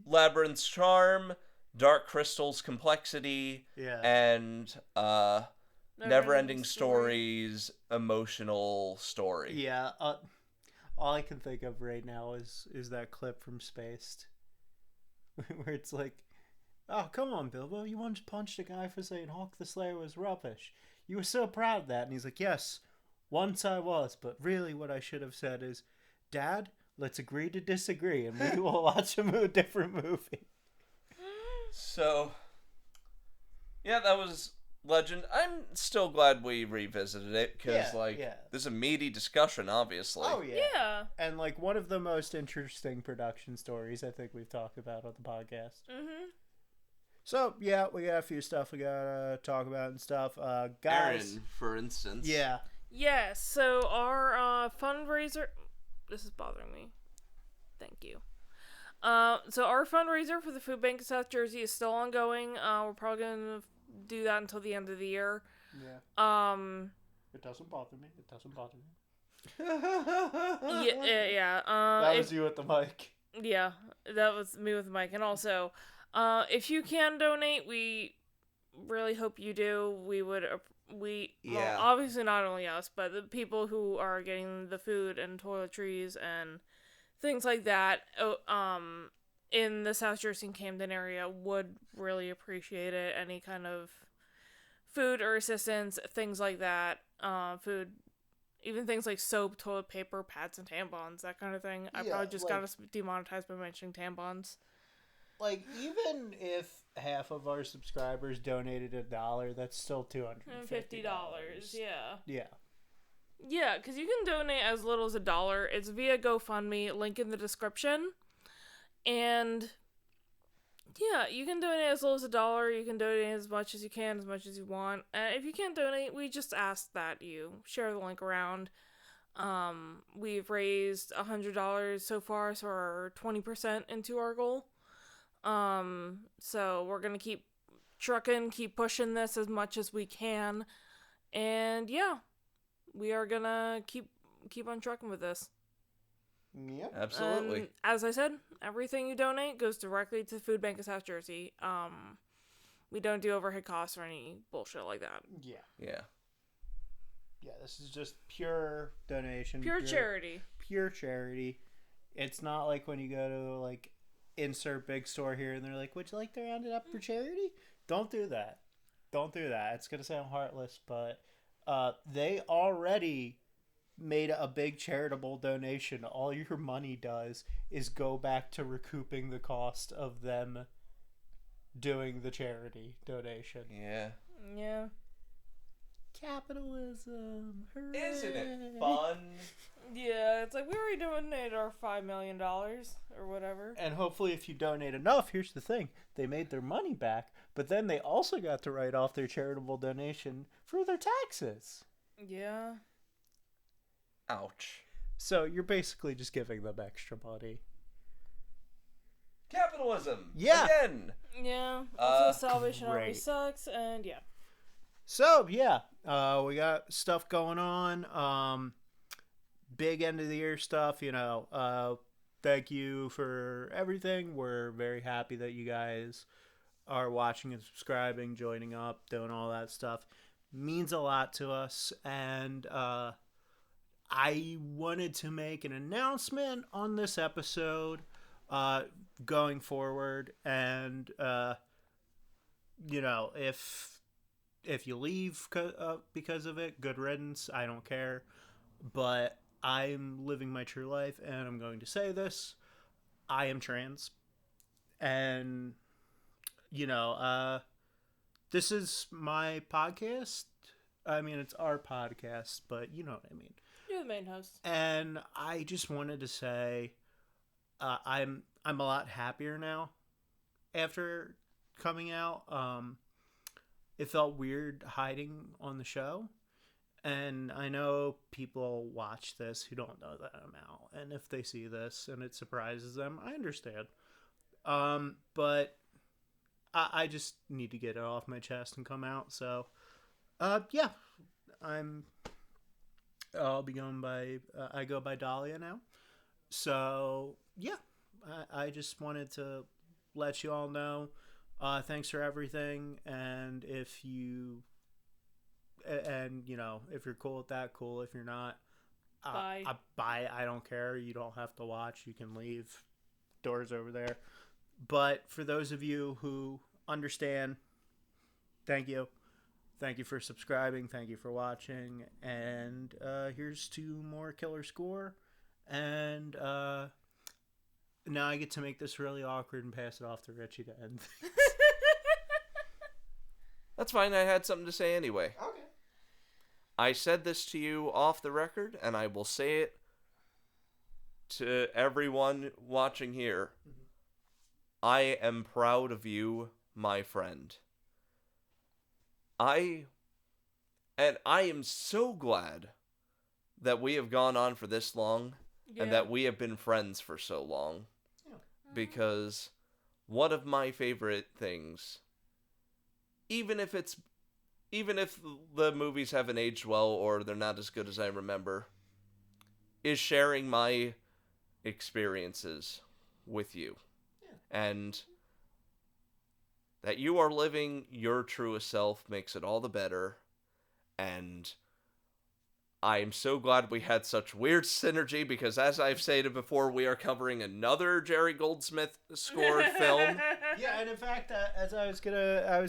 Labyrinth's charm, Dark Crystal's complexity, and Neverending Story's emotional story.
Yeah, all I can think of right now is that clip from Spaced, where it's like, oh, come on, Bilbo, you once punched a guy for saying Hawk the Slayer was rubbish. You were so proud of that. And he's like, yes, once I was, but really what I should have said is, Dad, let's agree to disagree, and we will watch a different movie.
So, yeah, that was Legend. I'm still glad we revisited it, because, this is a meaty discussion, obviously.
Oh, yeah.
Yeah.
And, one of the most interesting production stories I think we've talked about on the podcast.
Mm-hmm.
So, yeah, we got a few stuff we gotta talk about and stuff. Guys.
Erin, for instance.
Yeah.
Yeah, so our fundraiser... This is bothering me. Thank you. So our fundraiser for the Food Bank of South Jersey is still ongoing. We're probably going to do that until the end of the year.
Yeah. It doesn't bother me.
Yeah.
That was you at the mic.
Yeah, that was me with the mic. And also, if you can donate, we really hope you do. Well, obviously not only us, but the people who are getting the food and toiletries and things like that in the South Jersey and Camden area would really appreciate it. Any kind of food or assistance, things like that. Food, even things like soap, toilet paper, pads, and tampons, that kind of thing. I probably just got us demonetized by mentioning tampons.
Even if half of our subscribers donated $1, that's still $250.
Yeah. Yeah, because you can donate as little as $1. It's via GoFundMe, link in the description. And yeah, you can donate as little as $1. You can donate as much as you can, as much as you want. If you can't donate, we just ask that you share the link around. We've raised $100 so far, so we're 20% into our goal. So we're gonna keep trucking, keep pushing this as much as we can. And yeah, we are gonna keep on trucking with this.
Yep.
Absolutely.
And as I said, everything you donate goes directly to the Food Bank of South Jersey. We don't do overhead costs or any bullshit like that.
Yeah, this is just pure donation.
Pure charity.
Pure charity. It's not like when you go to, insert big store here and they're like, would you like to round it up for charity? Don't do that. It's going to sound heartless, but they already made a big charitable donation. All your money does is go back to recouping the cost of them doing the charity donation.
Yeah.
Capitalism. Hooray.
Isn't it fun?
Yeah, it's like we already donated our $5 million or whatever.
And hopefully if you donate enough, here's the thing, they made their money back, but then they also got to write off their charitable donation for their taxes.
Yeah.
Ouch.
So you're basically just giving them extra money.
Capitalism.
Yeah.
Again.
Yeah. Also, Salvation Army
great.
sucks, and yeah.
So, yeah, we got stuff going on. Big end of the year stuff, thank you for everything. We're very happy that you guys are watching and subscribing, joining up, doing all that stuff. Means a lot to us. And I wanted to make an announcement on this episode going forward. And, if you leave because of it, good riddance. I don't care. But I'm living my true life, and I'm going to say this. I am trans. And, this is my podcast. I mean, it's our podcast, but you know what I mean.
You're the main host.
And I just wanted to say I'm a lot happier now after coming out. It felt weird hiding on the show. And I know people watch this who don't know that I'm out. And if they see this and it surprises them, I understand. But I just need to get it off my chest and come out. So, yeah. I'll be going by... I go by Dahlia now. So, yeah. I just wanted to let you all know. Thanks for everything, and if you're cool with that, cool. If you're not,
bye.
I don't care. You don't have to watch. You can leave. Doors over there. But for those of you who understand, thank you. Thank you for subscribing. Thank you for watching. And here's to more killer score. And now I get to make this really awkward and pass it off to Richie to end things.
That's fine. I had something to say anyway.
Okay.
I said this to you off the record, and I will say it to everyone watching here. Mm-hmm. I am proud of you, my friend. I am so glad that we have gone on for this long, and that we have been friends for so long. Yeah. Because one of my favorite things, even if the movies haven't aged well or they're not as good as I remember, is sharing my experiences with you. Yeah. And that you are living your truest self makes it all the better. And I am so glad we had such weird synergy, because as I've stated before, we are covering another Jerry Goldsmith-scored film.
Yeah, and in fact, as I was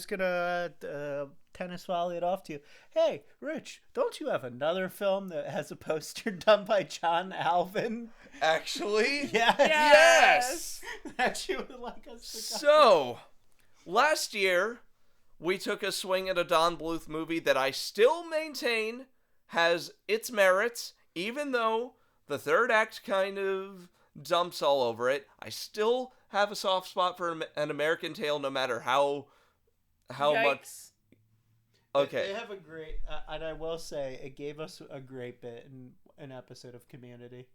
gonna tennis volley it off to you. Hey, Rich, don't you have another film that has a poster done by John Alvin?
Actually,
yes. That you would like us to cover.
So, last year we took a swing at a Don Bluth movie that I still maintain has its merits, even though the third act kind of dumps all over it. I still have a soft spot for An American Tale, no matter how much. Okay.
They have a great, and I will say, it gave us a great bit in an episode of Community.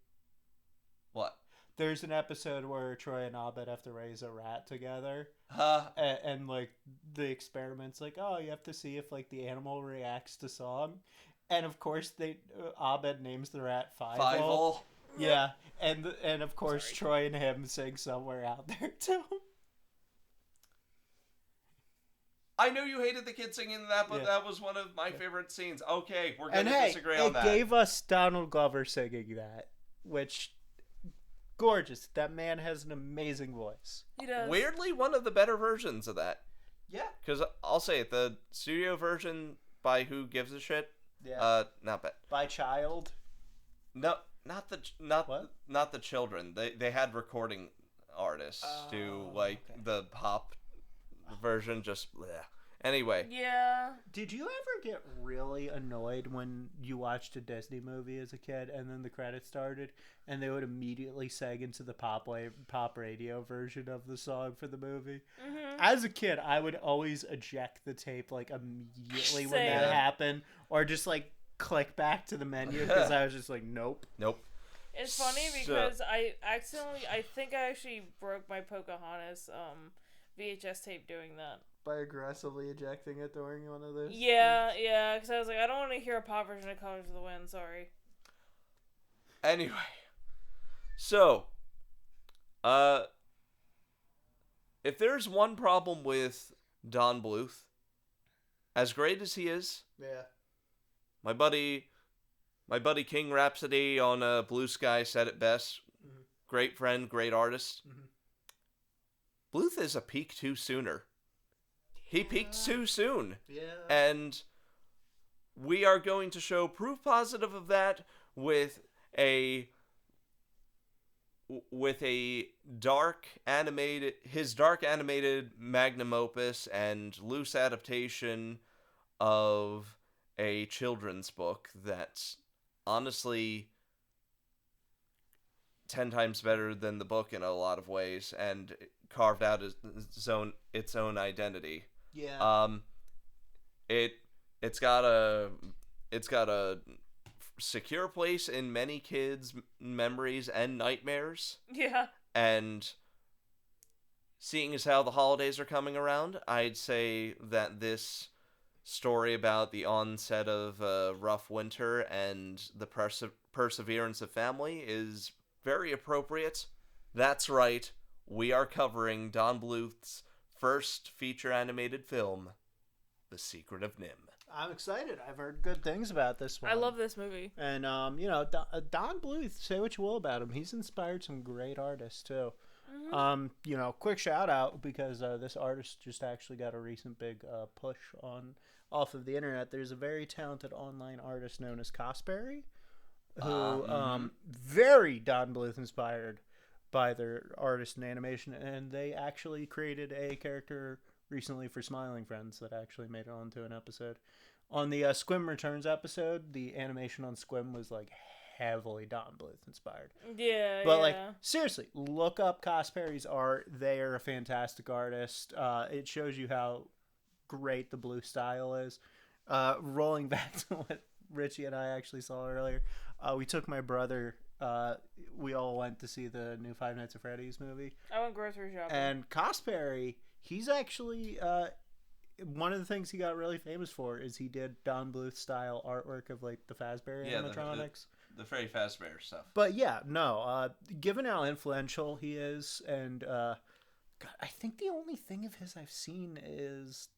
What?
There's an episode where Troy and Abed have to raise a rat together. And like, the experiment's like, oh, you have to see if, like, the animal reacts to song. And of course, Abed names the rat Fievel. Yeah, and of course, Troy and him sing Somewhere Out There too.
I know you hated the kid singing that, but that was one of my favorite scenes. Okay, we're gonna disagree on that.
It gave us Donald Glover singing that, which gorgeous. That man has an amazing voice.
He does.
Weirdly, one of the better versions of that.
Yeah.
Because I'll say it, the studio version by Who Gives a Shit.
Yeah.
Not bad.
By Child.
No, not the children. They had recording artists do the pop version. Just bleh. Anyway.
Yeah.
Did you ever get really annoyed when you watched a Disney movie as a kid and then the credits started and they would immediately seg into the pop radio version of the song for the movie? Mm-hmm. As a kid, I would always eject the tape like immediately when that happened, or just like click back to the menu because I was just like, nope.
It's funny because I think I actually broke my Pocahontas VHS tape doing that.
by aggressively ejecting it during one of those.
Yeah, because I was like, I don't want to hear a pop version of Colors of the Wind, sorry.
Anyway, so, if there's one problem with Don Bluth, as great as he is,
yeah,
my buddy King Rhapsody on Blue Sky said it best.
Mm-hmm.
Great friend, great artist.
Mm-hmm.
Bluth is a peak too sooner. He peaked too soon.
Yeah.
And we are going to show proof positive of that with a dark animated magnum opus and loose adaptation of a children's book that's honestly 10 times better than the book in a lot of ways and carved out its own identity.
Yeah.
It's got a secure place in many kids' memories and nightmares.
Yeah.
And seeing as how the holidays are coming around, I'd say that this story about the onset of a rough winter and the perseverance of family is very appropriate. That's right, we are covering Don Bluth's first feature animated film, The Secret of NIMH.
I'm excited. I've heard good things about this one.
I love this movie.
And, Don Bluth, say what you will about him. He's inspired some great artists, too. Mm-hmm. Quick shout out because this artist just actually got a recent big push off of the internet. There's a very talented online artist known as Cosperry, who very Don Bluth inspired by their artist in animation, and they actually created a character recently for Smiling Friends that actually made it onto an episode. On the Squim Returns episode, the animation on Squim was like heavily Don Bluth inspired.
Yeah,
but like seriously, look up Cosperry's art. They are a fantastic artist. It shows you how great the Bluth style is. Rolling back to what Richie and I actually saw earlier, we took my brother. We all went to see the new Five Nights at Freddy's movie.
I went grocery shopping.
And Cosperry, he's actually one of the things he got really famous for is he did Don Bluth style artwork of like the Fazbear animatronics.
The Freddy Fazbear stuff.
But yeah, no, given how influential he is, and God, I think the only thing of his I've seen is,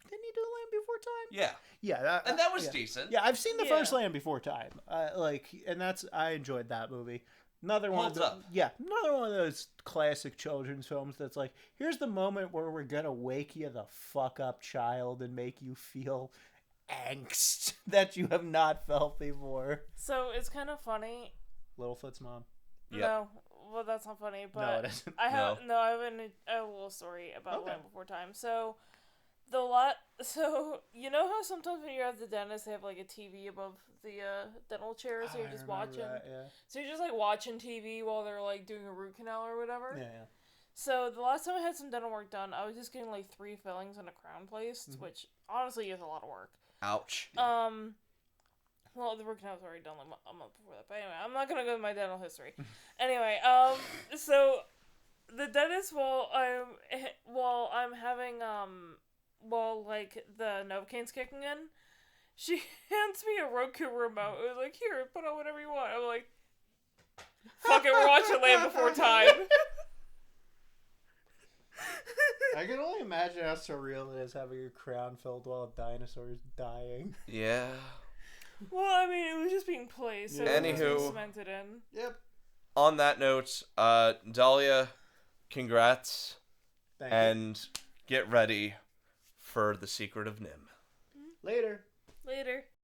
didn't he do Land Before Time?
Yeah.
Yeah.
That was decent.
Yeah, I've seen the first Land Before Time. I enjoyed that movie. Another one of those classic children's films that's like, here's the moment where we're gonna wake you the fuck up, child, and make you feel angst that you have not felt before.
So it's kind of funny.
Littlefoot's mom.
Yep.
No, well that's not funny. But
no, it isn't.
I have a little story about Land Before Time. So you know how sometimes when you're at the dentist they have like a TV above the dental chair, so you're just watching.
That, yeah.
So you're just like watching TV while they're like doing a root canal or whatever.
Yeah.
So the last time I had some dental work done, I was just getting like 3 fillings and a crown placed, which honestly is a lot of work.
Ouch.
Well, the root canal was already done like a month before that, but anyway, I'm not gonna go into my dental history. Anyway, so the dentist while like the Novocaine's kicking in, she hands me a Roku remote. It was like, here, put on whatever you want. I'm like, fuck it, we're watching Land Before Time.
I can only imagine how surreal it is having your crown filled while a dinosaur's dying.
Yeah.
Well, I mean, it was just being played, so it was being cemented in.
Yep.
On that note, Dahlia, congrats.
Thank you.
Get ready for The Secret of NIMH.
Later.